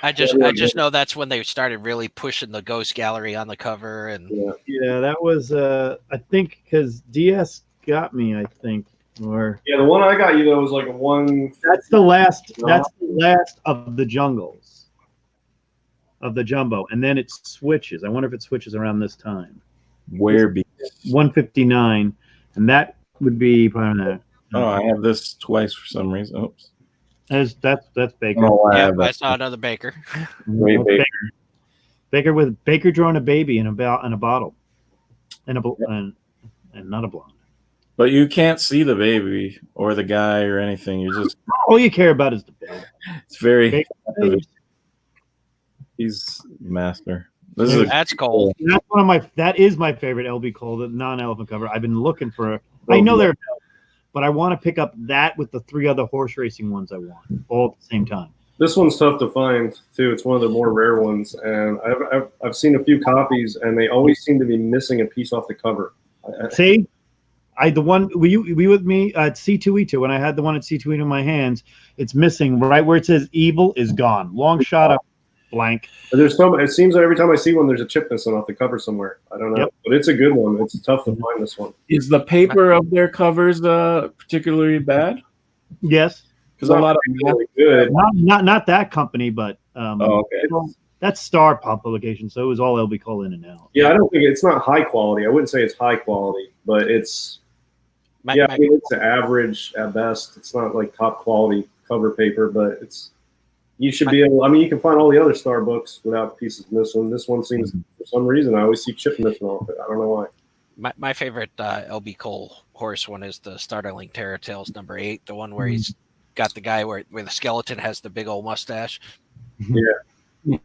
S3: I just know that's when they started really pushing the Ghost Gallery on the cover, and
S1: yeah, that was I think because DS got me, I think, or
S4: the one I got you though was like a one.
S1: That's the last. That's the last of the jungles, of the Jumbo, and then it switches. I wonder if it switches around this time.
S2: Where be
S1: 159, and that would be probably that.
S2: Oh, I have this twice for some reason. Oops.
S1: That's Baker.
S2: Oh,
S3: I saw another Baker.
S2: Wait,
S1: Baker drawing a baby in a bottle, and not a blonde.
S2: But you can't see the baby or the guy or anything. You just
S1: all you care about is the baby.
S2: It's very. He's master.
S3: That's cool.
S1: That's that is my favorite LB Cole, the non-elephant cover. I've been looking for. I know they're. But I want to pick up that with the 3 other horse racing ones I want, all at the same time.
S4: This one's tough to find too. It's one of the more rare ones, and I've seen a few copies, and they always seem to be missing a piece off the cover.
S1: See, the one were you with me at C2E2 when I had the one at C2E2 in my hands? It's missing right where it says "evil" is gone. Long shot up, blank.
S4: There's some. It seems that every time I see one, there's a chip missing off the cover somewhere. I don't know, but it's a good one. It's tough to find this one.
S2: Is the paper of their covers particularly bad?
S1: Yes,
S2: because a lot of
S4: really good.
S1: Not that company, but
S4: okay.
S1: That's Star publication, so it was all LB Cole in and out.
S4: Yeah, I don't think it's not high quality. I wouldn't say it's high quality, but it's it's average at best. It's not like top quality cover paper, but it's. You should be able. I mean, you can find all the other Star books without pieces missing. This one seems, for some reason, I always see chip missing off it. I don't know why.
S3: My favorite LB Cole horse one is the Startling Terror Tales number 8, the one where he's got the guy where the skeleton has the big old mustache.
S4: Yeah.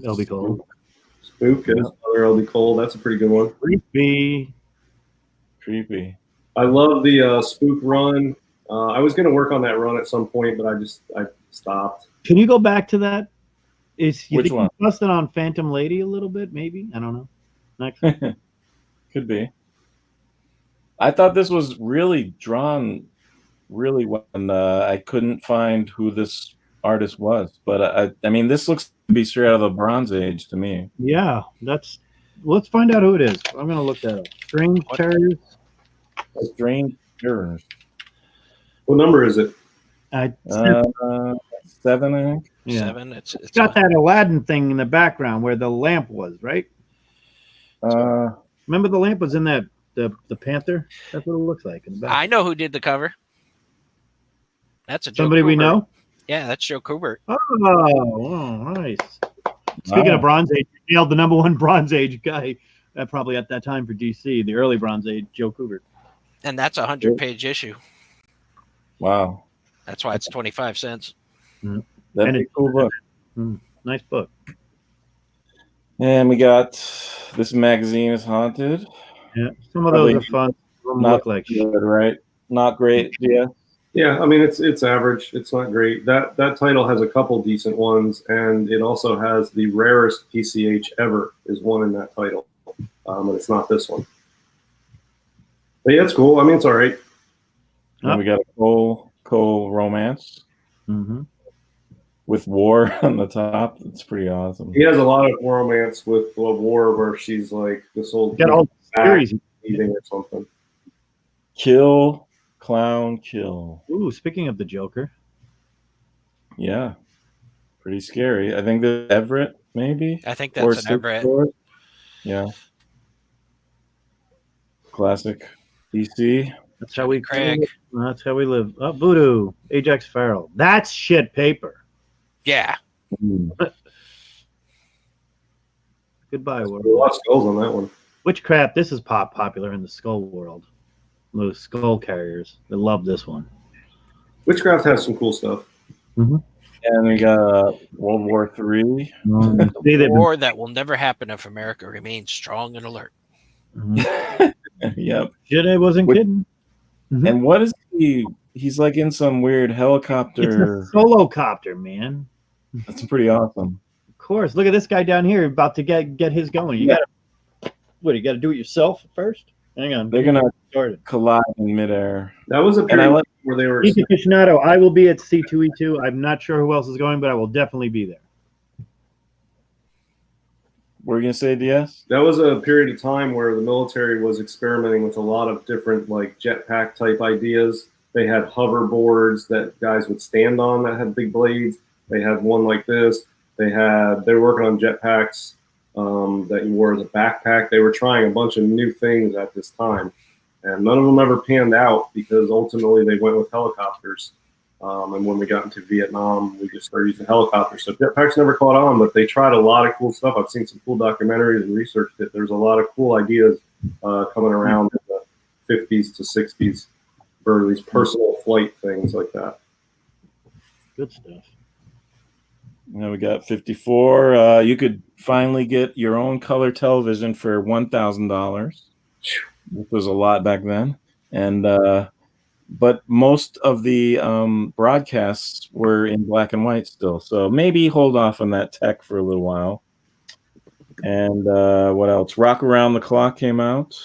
S1: LB Cole.
S4: Spook is another LB Cole. That's a pretty good one.
S2: Creepy.
S4: I love the Spook run. I was going to work on that run at some point, but I stopped.
S1: Can you go back to that?
S2: Which one?
S1: Busted on Phantom Lady a little bit, maybe. I don't know. Next.
S2: Could be. I thought this was really drawn really well, and I couldn't find who this artist was. But I mean, this looks to be straight out of the Bronze Age to me.
S1: Yeah, let's find out who it is. I'm going to look that up. Strange Terriers.
S2: Strange Terrors.
S4: What number is it?
S2: 7, I think.
S1: Yeah.
S3: 7. It's
S1: got that Aladdin thing in the background where the lamp was, right? Remember the lamp was in that the Panther? That's what it looks like in the back.
S3: I know who did the cover. That's
S1: somebody we know.
S3: Yeah, that's Joe Kubert.
S1: Oh, nice. Speaking of Bronze Age, you nailed the number 1 Bronze Age guy probably at that time for DC, the early Bronze Age, Joe Kubert.
S3: And that's a 100-page issue.
S2: Wow.
S3: That's why it's 25 cents.
S1: Mm-hmm.
S2: That's a cool book.
S1: Nice book.
S2: And we got This Magazine is Haunted.
S1: Yeah, some of those are fun. Some
S2: not
S1: look like
S2: good, right? Not great. Yeah.
S4: Yeah, I mean it's average. It's not great. That title has a couple decent ones, and it also has the rarest PCH ever is one in that title, but it's not this one. But yeah, it's cool. I mean, it's all right.
S2: And we got a Cole romance with war on the top. It's pretty awesome.
S4: He has a lot of romance with war where she's like this old
S1: series
S4: eating or something.
S2: Kill, clown, kill.
S1: Ooh, speaking of the Joker.
S2: Yeah. Pretty scary. I think the Everett, maybe.
S3: I think that's an Everett.
S2: Yeah. Classic DC.
S1: That's how we
S3: Craig.
S1: That's how we live. Oh, Voodoo, Ajax Farrell. That's shit paper.
S3: Yeah.
S1: Goodbye, world.
S4: A lot of skulls on that one.
S1: Witchcraft. This is popular in the skull world. Those skull carriers. They love this one.
S4: Witchcraft has some cool stuff.
S2: And we got World War III.
S3: The war that will never happen if America remains strong and alert.
S2: Yep.
S1: Jedi wasn't kidding.
S2: And what is he? He's like in some weird helicopter.
S1: It's a solo copter, man.
S2: That's pretty awesome.
S1: Of course. Look at this guy down here about to get his going. You got to do it yourself first? Hang on.
S2: They're going to collide in midair.
S4: That was a period where they were...
S1: Ethan Aficionado, I will be at C2E2. I'm not sure who else is going, but I will definitely be there.
S2: What were you going to say, DS?
S4: That was a period of time where the military was experimenting with a lot of different like jetpack type ideas. They had hoverboards that guys would stand on that had big blades. They had one like this. They were working on jetpacks that you wore as a backpack. They were trying a bunch of new things at this time. And none of them ever panned out because ultimately they went with helicopters. And when we got into Vietnam, we just started using helicopters. So jetpacks never caught on, but they tried a lot of cool stuff. I've seen some cool documentaries and researched it. There's a lot of cool ideas coming around in the 50s to 60s for these personal flight things like that.
S1: Good stuff.
S2: Now we got 54. You could finally get your own color television for $1,000. Which was a lot back then. And but most of the broadcasts were in black and white still. So maybe hold off on that tech for a little while. And what else? Rock Around the Clock came out.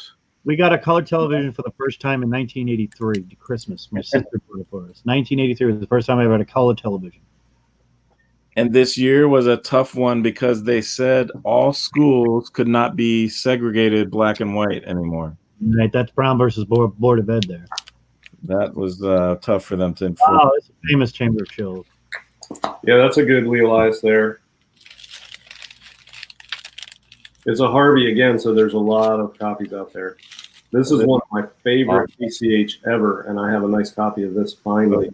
S1: We got a color television for the first time in 1983, Christmas. My sister bought it for us. 1983 was the first time I ever had a color television.
S2: And this year was a tough one because they said all schools could not be segregated black and white anymore.
S1: Right, that's Brown versus Board of Ed there.
S2: That was tough for them to enforce.
S1: Oh, it's a famous Chamber of Chills.
S4: Yeah, that's a good realize there. It's a Harvey again, so there's a lot of copies out there. This is one of my favorite PCH ever, and I have a nice copy of this finally.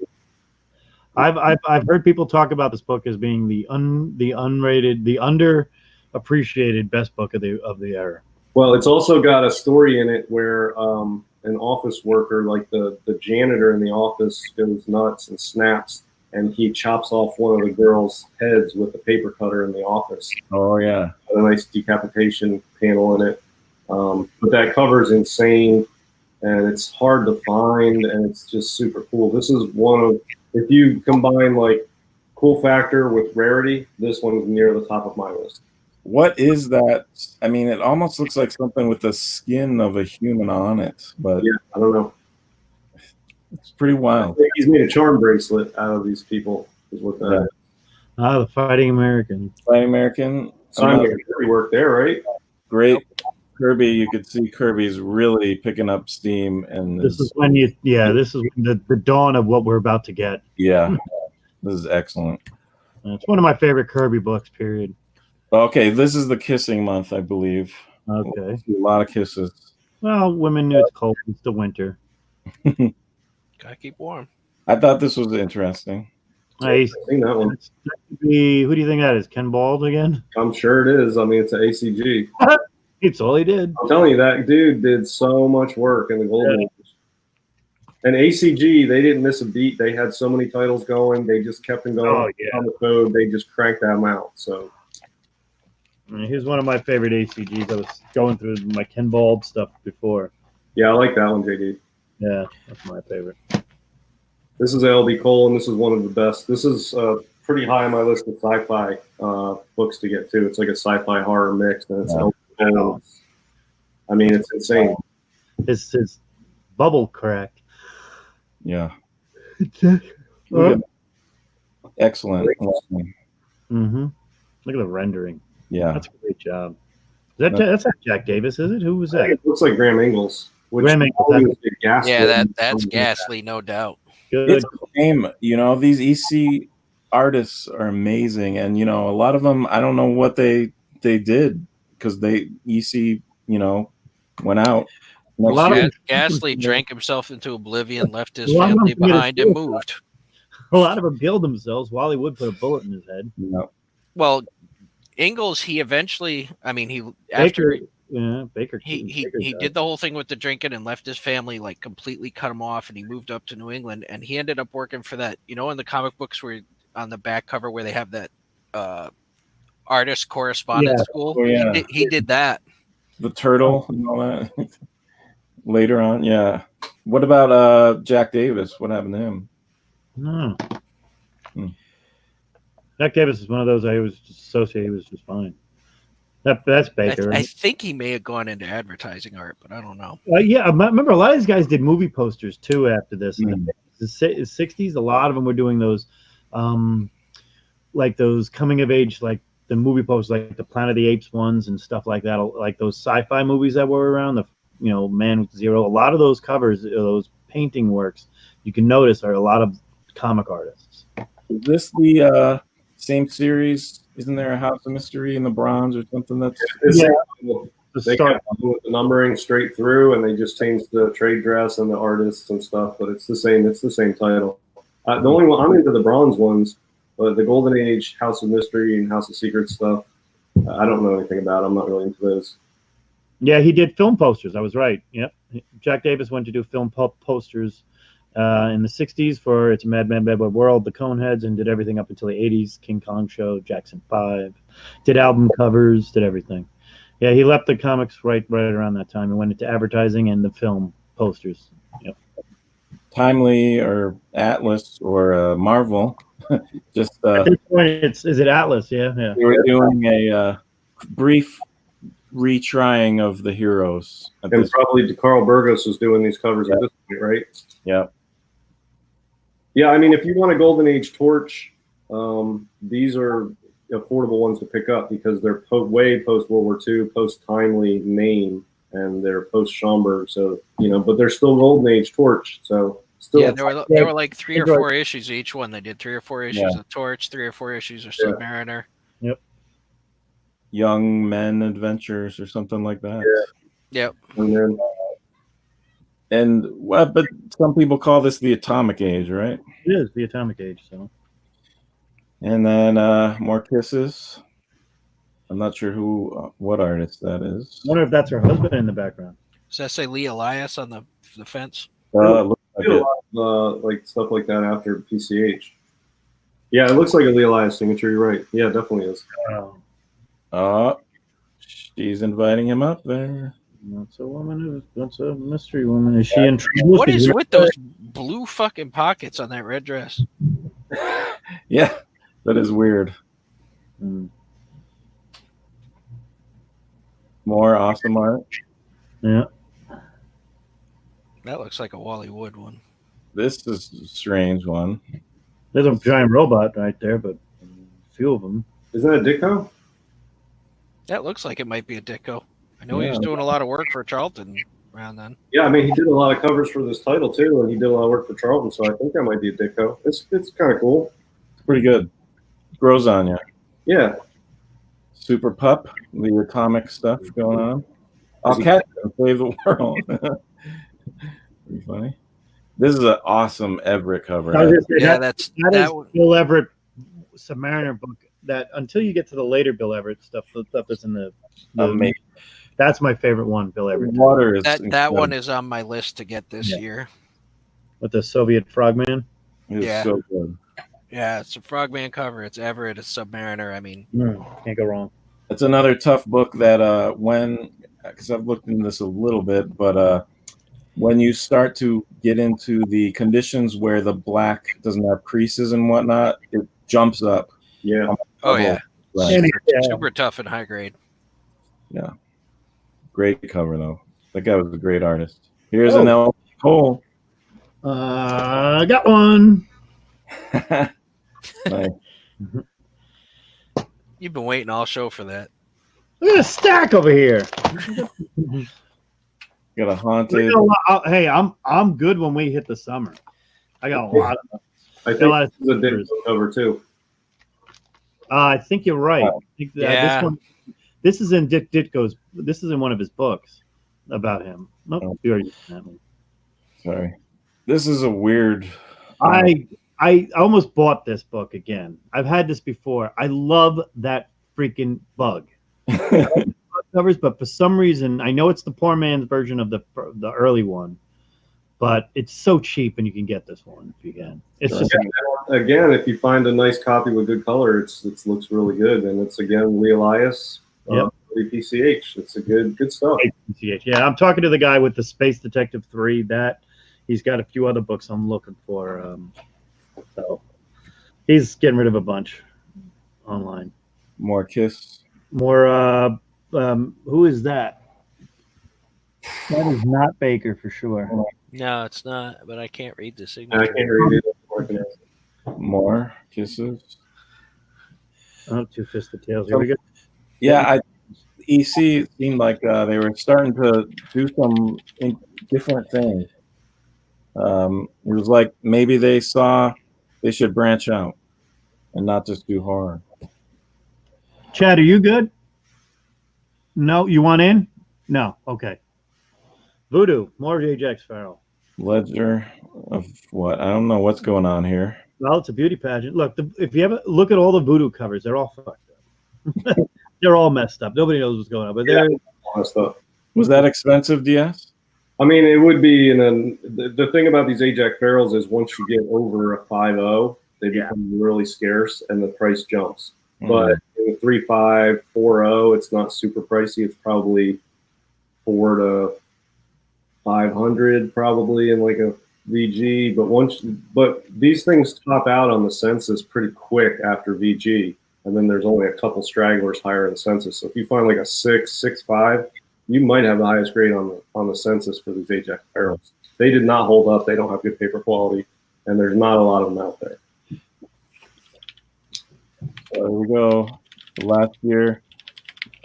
S1: I've heard people talk about this book as being the unrated, the underappreciated best book of the era.
S4: Well, it's also got a story in it where an office worker, like the janitor in the office, goes nuts and snaps, and he chops off one of the girls' heads with a paper cutter in the office.
S2: Oh, yeah.
S4: A nice decapitation panel in it. But that cover is insane, and it's hard to find, and it's just super cool. This is one of, if you combine like cool factor with rarity, this one's near the top of my list.
S2: What is that? I mean, it almost looks like something with the skin of a human on it, but
S4: yeah, I don't know.
S2: It's pretty wild.
S4: I think he's made a charm bracelet out of these people, is what that is.
S1: The Fighting American.
S2: Fighting American.
S4: Simon Kirby worked there, right?
S2: Great. Kirby, you could see Kirby's really picking up steam, and
S1: this is when this is the dawn of what we're about to get.
S2: Yeah, this is excellent.
S1: It's one of my favorite Kirby books. Period.
S2: Okay, this is the kissing month, I believe.
S1: Okay,
S2: a lot of kisses.
S1: Well, women knew it's cold. It's the winter.
S3: Gotta keep warm.
S2: I thought this was interesting.
S4: I've seen that one.
S1: Who do you think that is? Ken Bald again?
S4: I'm sure it is. I mean, it's an ACG.
S1: It's all he did.
S4: I'm telling you, that dude did so much work in the Golden Age. And ACG, they didn't miss a beat. They had so many titles going. They just kept them going.
S1: Oh, yeah.
S4: On the code, they just cranked them out. So
S1: he's one of my favorite ACGs. I was going through my Ken Bald stuff before.
S4: Yeah, I like that one, JD.
S1: Yeah, that's my favorite.
S4: This is LB Cole, and this is one of the best. This is pretty high on my list of sci-fi books to get to. It's like a sci-fi horror mix, and it's LB Cole. I mean, it's insane.
S1: His bubble crack.
S2: Yeah.
S1: Excellent.
S2: Mm-hmm.
S1: Look at the rendering.
S2: Yeah,
S1: that's a great job. That's not Jack Davis, is it? Who was that?
S4: It looks like Graham Ingles.
S1: Graham Ingles.
S3: Yeah, that's Ghastly, no doubt.
S1: Good.
S2: It's a shame, these EC artists are amazing, and a lot of them, I don't know what they did because they EC went out.
S3: A lot of Ghastly drank himself into oblivion, left his family behind, and moved.
S1: A lot of them killed themselves. Wally Wood put a bullet in his head.
S2: No.
S3: Well, Ingalls, he eventually,
S1: Baker
S3: he did the whole thing with the drinking and left his family, like completely cut him off, and he moved up to New England, and he ended up working for that, in the comic books where on the back cover where they have that artist correspondence school.
S2: Oh, yeah.
S3: He did that.
S2: The turtle and all that. Later on, yeah. What about Jack Davis? What happened to him?
S1: No. Jack Davis is one of those I was associated. He was just fine. That's Baker.
S3: I think he may have gone into advertising art, but I don't know.
S1: Yeah, I remember a lot of these guys did movie posters too after this. In the 60s, a lot of them were doing those, like those coming of age, like the movie posters, like the Planet of the Apes ones and stuff like that, like those sci-fi movies that were around, the Man with Zero. A lot of those covers, those painting works, you can notice are a lot of comic artists.
S2: Is this the same series? Isn't there a House of Mystery in the Bronze or something? They
S4: kept with the numbering straight through, and they just changed the trade dress and the artists and stuff. But it's the same. It's the same title. The only one I'm into the Bronze ones, but the Golden Age, House of Mystery, and House of Secrets stuff. I don't know anything about. I'm not really into those.
S1: Yeah, he did film posters. I was right. Yep. Jack Davis went to do film posters in the 60s for It's a Mad Mad World, the Coneheads, and did everything up until the 80s, King Kong Show, Jackson 5, did album covers, did everything. Yeah, he left the comics right around that time and went into advertising and the film posters. Yep.
S2: Timely or Atlas or Marvel. Just
S1: at this point, is it Atlas? Yeah.
S2: We were doing a brief retrying of the heroes.
S4: And probably Carl Burgos was doing these covers at this point, right?
S2: Yeah.
S4: Yeah, I mean, if you want a Golden Age torch, these are affordable ones to pick up because they're way post World War II, post Timely name, and they're post Schomburg. So but they're still Golden Age torch. So still,
S3: yeah, there were like 3 or 4 issues each one. They did 3 or 4 issues of Torch, 3 or 4 issues of Submariner.
S1: Yep.
S2: Young Men Adventures or something like that.
S3: Yeah.
S4: Yep.
S2: But some people call this the Atomic Age, right?
S1: It is the Atomic Age. So.
S2: And then more kisses. I'm not sure what artist that is.
S1: I wonder if that's her husband in the background.
S3: Does that say Lee Elias on the fence?
S4: Looks like stuff like that after PCH. Yeah, it looks like a Lee Elias signature. You're right. Yeah, it definitely is.
S2: She's inviting him up there.
S1: That's a woman. That's a mystery woman. Is she in trouble?
S3: What is with those blue fucking pockets on that red dress?
S2: Yeah, that is weird. More awesome art.
S1: Yeah.
S3: That looks like a Wally Wood one.
S2: This is a strange one.
S1: There's a giant robot right there, but a few of them.
S4: Isn't that a Ditko?
S3: That looks like it might be a Ditko. I know he was doing a lot of work for Charlton around then.
S4: Yeah, I mean, he did a lot of covers for this title, too, and he did a lot of work for Charlton, so I think that might be a Ditko. It's kind of cool.
S2: It's pretty good. Grows on you.
S4: Yeah.
S2: Super Pup, the atomic stuff going on. I'll catch it and save the world. Pretty funny. This is an awesome Everett cover.
S1: That is Bill Everett Submariner book. That until you get to the later Bill Everett stuff, the stuff that's in the that's my favorite one. Bill Everett.
S2: Water is
S3: that one is on my list to get this year.
S1: With the Soviet Frogman.
S2: It's so good.
S3: Yeah, it's a Frogman cover. It's Everett. It's Submariner. I mean,
S1: can't go wrong.
S2: It's another tough book that because I've looked into this a little bit, but when you start to get into the conditions where the black doesn't have creases and whatnot, it jumps up.
S4: Yeah.
S3: Oh yeah.
S2: Right.
S3: Super tough and high grade.
S2: Yeah. Great cover though. That guy was a great artist. Here's an L. Cole.
S1: I got one.
S2: Nice.
S3: You've been waiting all show for that.
S1: Look at a stack over here.
S2: Got a haunted.
S1: Hey, I'm good when we hit the summer. I got a lot of.
S4: I think this is a Ditko cover too.
S1: I think you're right. This is in Dick Ditko's. This is in one of his books about him.
S2: Sorry. This is a weird.
S1: I almost bought this book again. I've had this before. I love that freaking bug. Covers, but for some reason, I know it's the poor man's version of the early one, but it's so cheap, and you can get this one if you can. It's just
S4: again, if you find a nice copy with good color, it looks really good, and it's again Lee Elias. PCH. It's a good stuff.
S1: PCH. Yeah, I'm talking to the guy with the Space Detective 3. That he's got a few other books I'm looking for. So he's getting rid of a bunch online.
S2: More Kiss.
S1: More. Who is that? That is not Baker for sure.
S3: No, it's not. But I can't read the signature.
S4: I can't read it.
S2: More Kisses.
S1: Oh, Two Fisted Tales. Here we go.
S2: Yeah, EC seemed like they were starting to do some different things. It was like maybe they saw they should branch out and not just do horror.
S1: Chad, are you good? No, you want in? No, okay. Voodoo, more Ajax Farrell.
S2: Ledger of what? I don't know what's going on here.
S1: Well, it's a beauty pageant. Look, if you ever look at all the Voodoo covers, they're all fucked up. They're all messed up. Nobody knows what's going on, but they're
S4: messed up.
S2: Was that expensive, DS?
S4: I mean, it would be. And then the thing about these Ajax Farrells is once you get over a 5.0, they become really scarce, and the price jumps. But in 3.5, 4.0, it's not super pricey. It's probably $400 to $500 probably in like a VG. But these things top out on the census pretty quick after VG, and then there's only a couple stragglers higher in the census. So if you find like a 6.5, you might have the highest grade on the census for these Ajax Farrells. They did not hold up. They don't have good paper quality, and there's not a lot of them out there.
S2: There we go. Last year,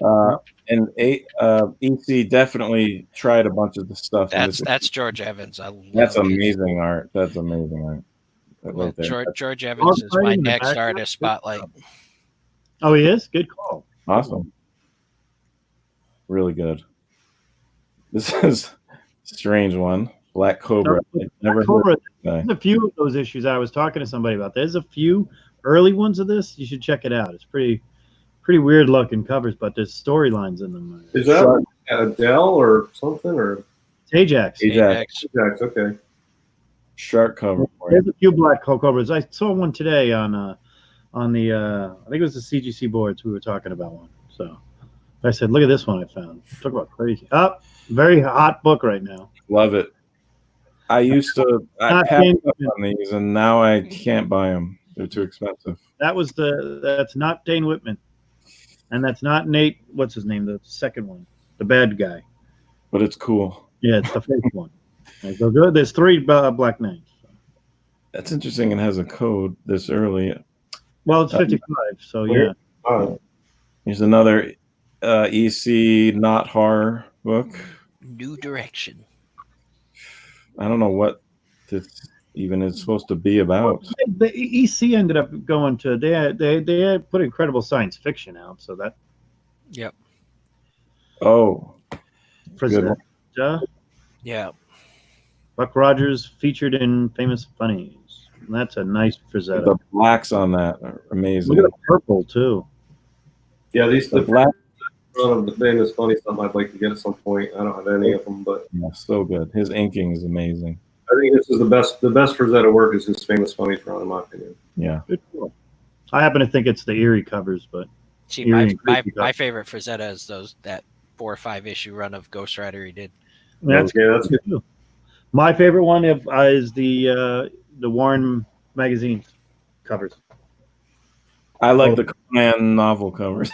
S2: and EC definitely tried a bunch of the stuff.
S3: That's George Evans.
S2: That's amazing art. That's amazing art.
S3: Well, George Evans is my next artist spotlight.
S1: Oh, he is? Good call.
S2: Awesome. Really good. This is a strange one. Black Cobra. Never heard of
S1: There's a few of those issues I was talking to somebody about. There's a few early ones of this. You should check it out. It's pretty weird looking covers, but there's storylines in them.
S4: Is that Adele or something? Or
S1: it's Ajax.
S4: Ajax, okay.
S2: Shark cover.
S1: There's a few Black Cobras. I saw one today on the I think it was the CGC boards. We were talking about one. So I said, look at this one I found. Talk about crazy. Very hot book right now.
S2: Love it. I passed up on these, and now I can't buy them. They're too expensive.
S1: That's not Dane Whitman, and that's not Nate. What's his name? The second one, the bad guy.
S2: But it's cool.
S1: Yeah, it's the fake one. So good. There's 3 black names.
S2: That's interesting. It has a code this early.
S1: Well, it's 55. So yeah.
S2: Here's another EC not horror book.
S3: New Direction.
S2: I don't know what this even is supposed to be about.
S1: The EC ended up going to they had put incredible science fiction out, so that.
S3: Yep.
S2: Oh.
S1: Frazetta.
S3: Yeah.
S1: Buck Rogers featured in Famous Funnies. And that's a nice Frazetta.
S2: The blacks on that are amazing.
S1: Look at the purple too.
S4: Yeah, the
S2: black
S4: of the Famous Funny stuff I'd like to get at some point. I don't have any of them, but
S2: yeah, so good. His inking is amazing.
S4: I think this is the best Frazetta work is his Famous Funnies run, in my opinion.
S2: Yeah.
S1: Good cool. I happen to think it's the EERIE covers, but
S3: see, my favorite Frazetta is that 4 or 5 issue run of Ghost Rider he did.
S1: That's good too. My favorite one is the Warren magazine covers.
S2: I like the Conan novel covers.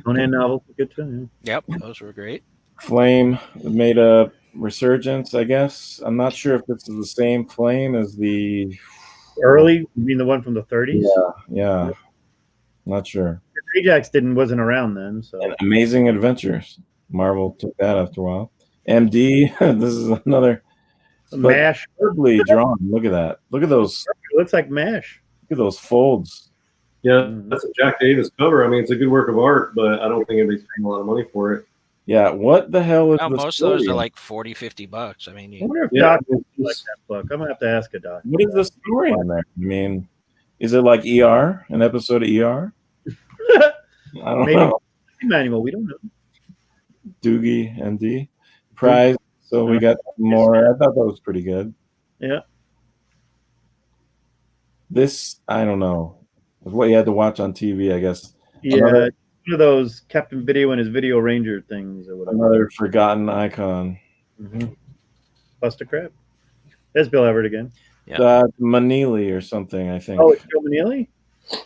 S1: Conan novels are good too.
S3: Yeah. Yep, those were great.
S2: Flame made a resurgence, I guess. I'm not sure if this is the same Flame as the
S1: early. You mean the one from the 30s?
S2: Yeah. Not sure.
S1: Ajax wasn't around then. So
S2: and Amazing Adventures. Marvel took that after a while. MD. This is another
S1: MASH.
S2: Perfectly drawn. Look at that. Look at those.
S1: It looks like MASH.
S2: Look at those folds.
S4: Yeah, that's a Jack Davis cover. I mean, it's a good work of art, but I don't think anybody's paying a lot of money for it.
S2: Yeah, what the hell is
S3: most of those are like $40-$50. I mean,
S1: I wonder if Doc like that book. I'm gonna have to ask a Doc.
S2: What is the story in there? I mean, is it like ER, an episode of ER? I don't know.
S1: Manual, we don't know.
S2: Doogie MD prize So we got more. I thought that was pretty good.
S1: Yeah.
S2: This, I don't know. It was what you had to watch on TV, I guess.
S1: Yeah. One of those Captain Video and his Video Ranger things or whatever.
S2: Another forgotten icon.
S1: Buster Crab. There's Bill Everett again.
S3: Yeah.
S2: Manili or something, I think.
S1: Oh, it's Joe Manili?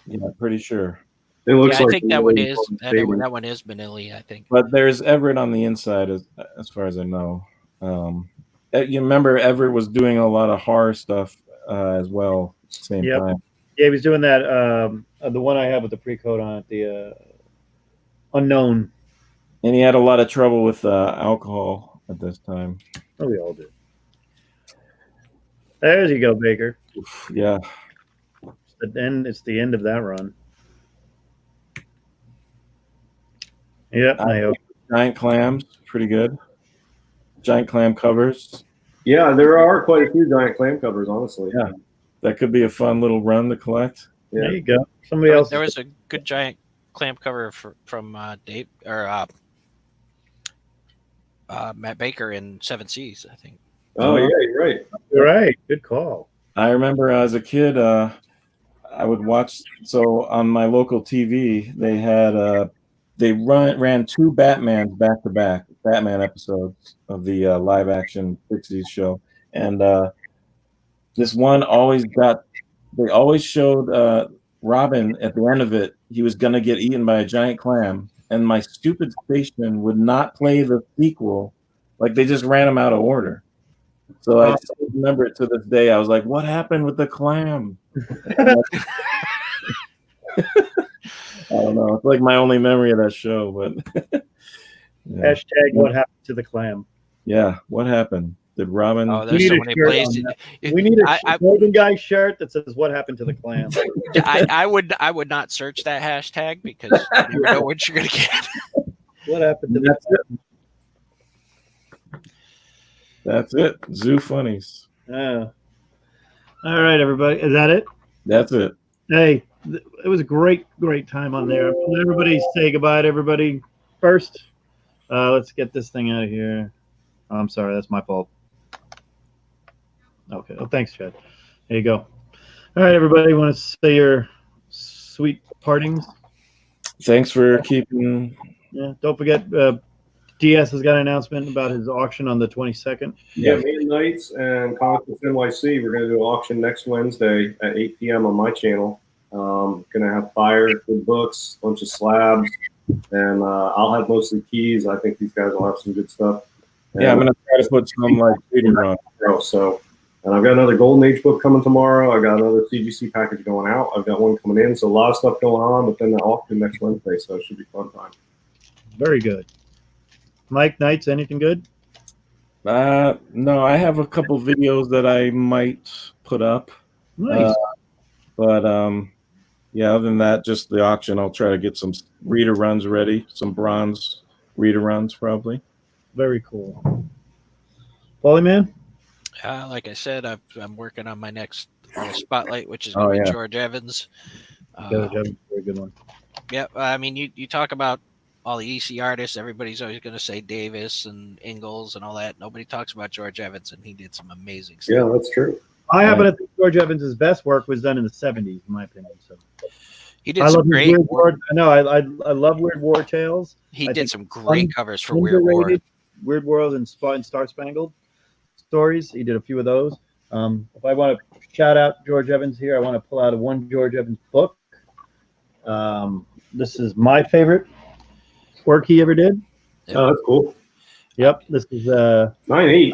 S2: Yeah, pretty sure.
S4: It looks
S3: I
S4: like
S3: think that one is that one is Manili, I think.
S2: But there's Everett on the inside, as far as I know. You remember Everett was doing a lot of horror stuff as well at the same time.
S1: Yeah, he was doing that. The one I have with the pre-code on it, the Unknown.
S2: And he had a lot of trouble with alcohol at this time.
S1: Oh, we all did. There you go, Baker.
S2: Yeah.
S1: It's the end of that run. Yep,
S2: Giant clams, pretty good. Giant clam covers.
S4: Yeah, there are quite a few giant clam covers, honestly.
S2: Yeah, that could be a fun little run to collect.
S4: Yeah.
S1: There you go. Somebody else.
S3: There was a good giant clam cover from Dave or Matt Baker in Seven Seas, I think.
S4: Oh yeah, you're right.
S1: You're right. Good call.
S2: I remember as a kid, I would watch. So on my local TV, they had they ran two Batmans back to back, Batman episodes of the live action 60s show, and this one they always showed Robin at the end of it. He was gonna get eaten by a giant clam, and my stupid station would not play the sequel. Like they just ran him out of order. So I still remember it to this day. I was like, "What happened with the clam?" I don't know. It's like my only memory of that show, but
S1: yeah. Hashtag what happened to the clam?
S2: Yeah, what happened? Did Robin?
S3: Oh, there's so many places.
S1: We need a Golden Guy shirt that says "What happened to the clam?"
S3: I would not search that hashtag because you never know what you're gonna get.
S1: What happened to the clam?
S2: That's it. Zoo funnies.
S1: All right, everybody. Is that it?
S2: That's it.
S1: Hey, it was a great time on there. Let everybody say goodbye to everybody first. Let's get this thing out of here. Oh, I'm sorry. That's my fault. Okay. Oh, thanks, Chad. There you go. All right, everybody. Want to say your sweet partings?
S2: Thanks for keeping.
S1: Yeah. Don't forget, DS has got an announcement about his auction on the 22nd.
S4: Yeah, me and Knights and Comics NYC, we're going to do an auction next Wednesday at 8 p.m. on my channel. Going to have fire, good books, a bunch of slabs, and I'll have mostly keys. I think these guys will have some good stuff. And
S2: yeah, I'm going to try to put some like reading on.
S4: So, and I've got another Golden Age book coming tomorrow. I got another CGC package going out. I've got one coming in. So a lot of stuff going on, but then the auction next Wednesday. So it should be a fun time.
S1: Very good. Mike, Knights, anything good?
S2: No, I have a couple videos that I might put up.
S1: Nice.
S2: Yeah, other than that, just the auction. I'll try to get some reader runs ready, some bronze reader runs probably.
S1: Very cool. Paulie Man?
S3: Like I said, I'm working on my next spotlight, which is going to be George Evans.
S1: George Evans, very good one.
S3: Yeah, I mean, you talk about all the EC artists, everybody's always going to say Davis and Ingalls and all that. Nobody talks about George Evans, and he did some amazing stuff.
S4: Yeah, that's true.
S1: I happen to think George Evans' best work was done in the 70s, in my opinion. So
S3: he did some great
S1: war. I know. I love Weird War Tales.
S3: He did some great covers for Weird War.
S1: Weird World and Star Spangled stories. He did a few of those. If I want to shout out George Evans here, I want to pull out one George Evans book. This is my favorite work he ever did.
S4: Oh, that's cool.
S1: Yep. This is
S4: 9/8.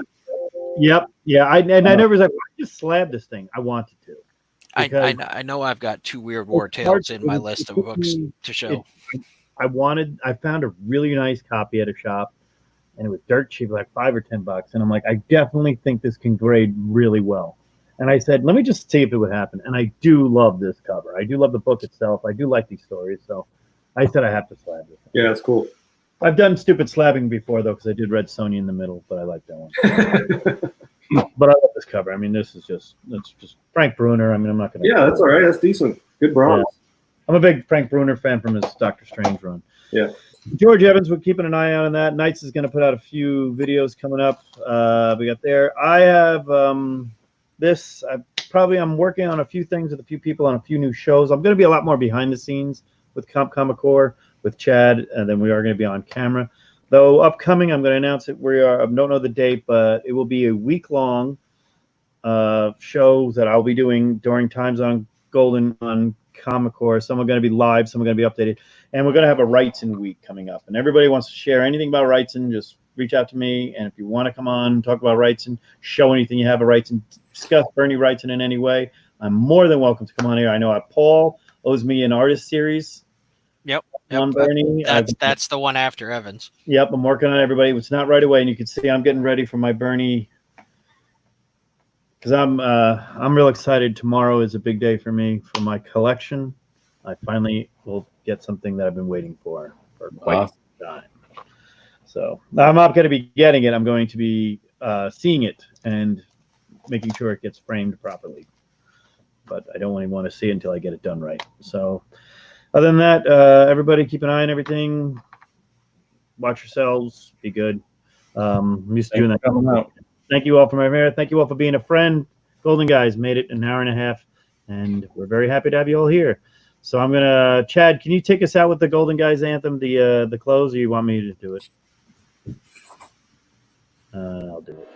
S1: Yep. Yeah. I never was like, I just slab this thing. I wanted to.
S3: I know I've got two Weird War Tales in my list of books to show.
S1: I found a really nice copy at a shop, and it was dirt cheap, like $5 or $10. And I'm like, I definitely think this can grade really well. And I said, let me just see if it would happen. And I do love this cover. I do love the book itself. I do like these stories. So I said I have to slab this.
S4: Yeah, that's cool.
S1: I've done stupid slabbing before, though, because I did Red Sonja in the middle, but I like that one. But I love this cover. I mean, that's just Frank Bruner. I mean, I'm not going to.
S4: Yeah, that's all right. That's decent. Good bronze.
S1: Yeah. I'm a big Frank Bruner fan from his Doctor Strange run.
S4: Yeah.
S1: George Evans, we're keeping an eye out on that. Knights is going to put out a few videos coming up. We got there. I have this. I'm working on a few things with a few people on a few new shows. I'm going to be a lot more behind the scenes with Comic Core with Chad, and then we are going to be on camera. Though upcoming, I'm going to announce it. I don't know the date, but it will be a week-long show that I'll be doing during times on Golden on Comic Core. Some are going to be live, some are going to be updated, and we're going to have a Wrightson week coming up. And everybody wants to share anything about Wrightson, just reach out to me. And if you want to come on, talk about Wrightson, show anything you have a Wrightson, discuss Bernie Wrightson in any way, I'm more than welcome to come on here. I know Paul owes me an artist series.
S3: Yep.
S1: On Bernie.
S3: That's the one after Evans.
S1: Yep, I'm working on everybody. It's not right away, and you can see I'm getting ready for my Bernie. Because I'm real excited. Tomorrow is a big day for me for my collection. I finally will get something that I've been waiting for quite some time. So I'm not going to be getting it. I'm going to be seeing it and making sure it gets framed properly. But I don't even want to see it until I get it done right. So other than that, everybody keep an eye on everything. Watch yourselves. Be good. I'm used to doing that. Thank you all for my mirror. Thank you all for being a friend. Golden Guys made it an hour and a half, and we're very happy to have you all here. So I'm gonna, Chad, can you take us out with the Golden Guys anthem, the close, or you want me to do it? I'll do it.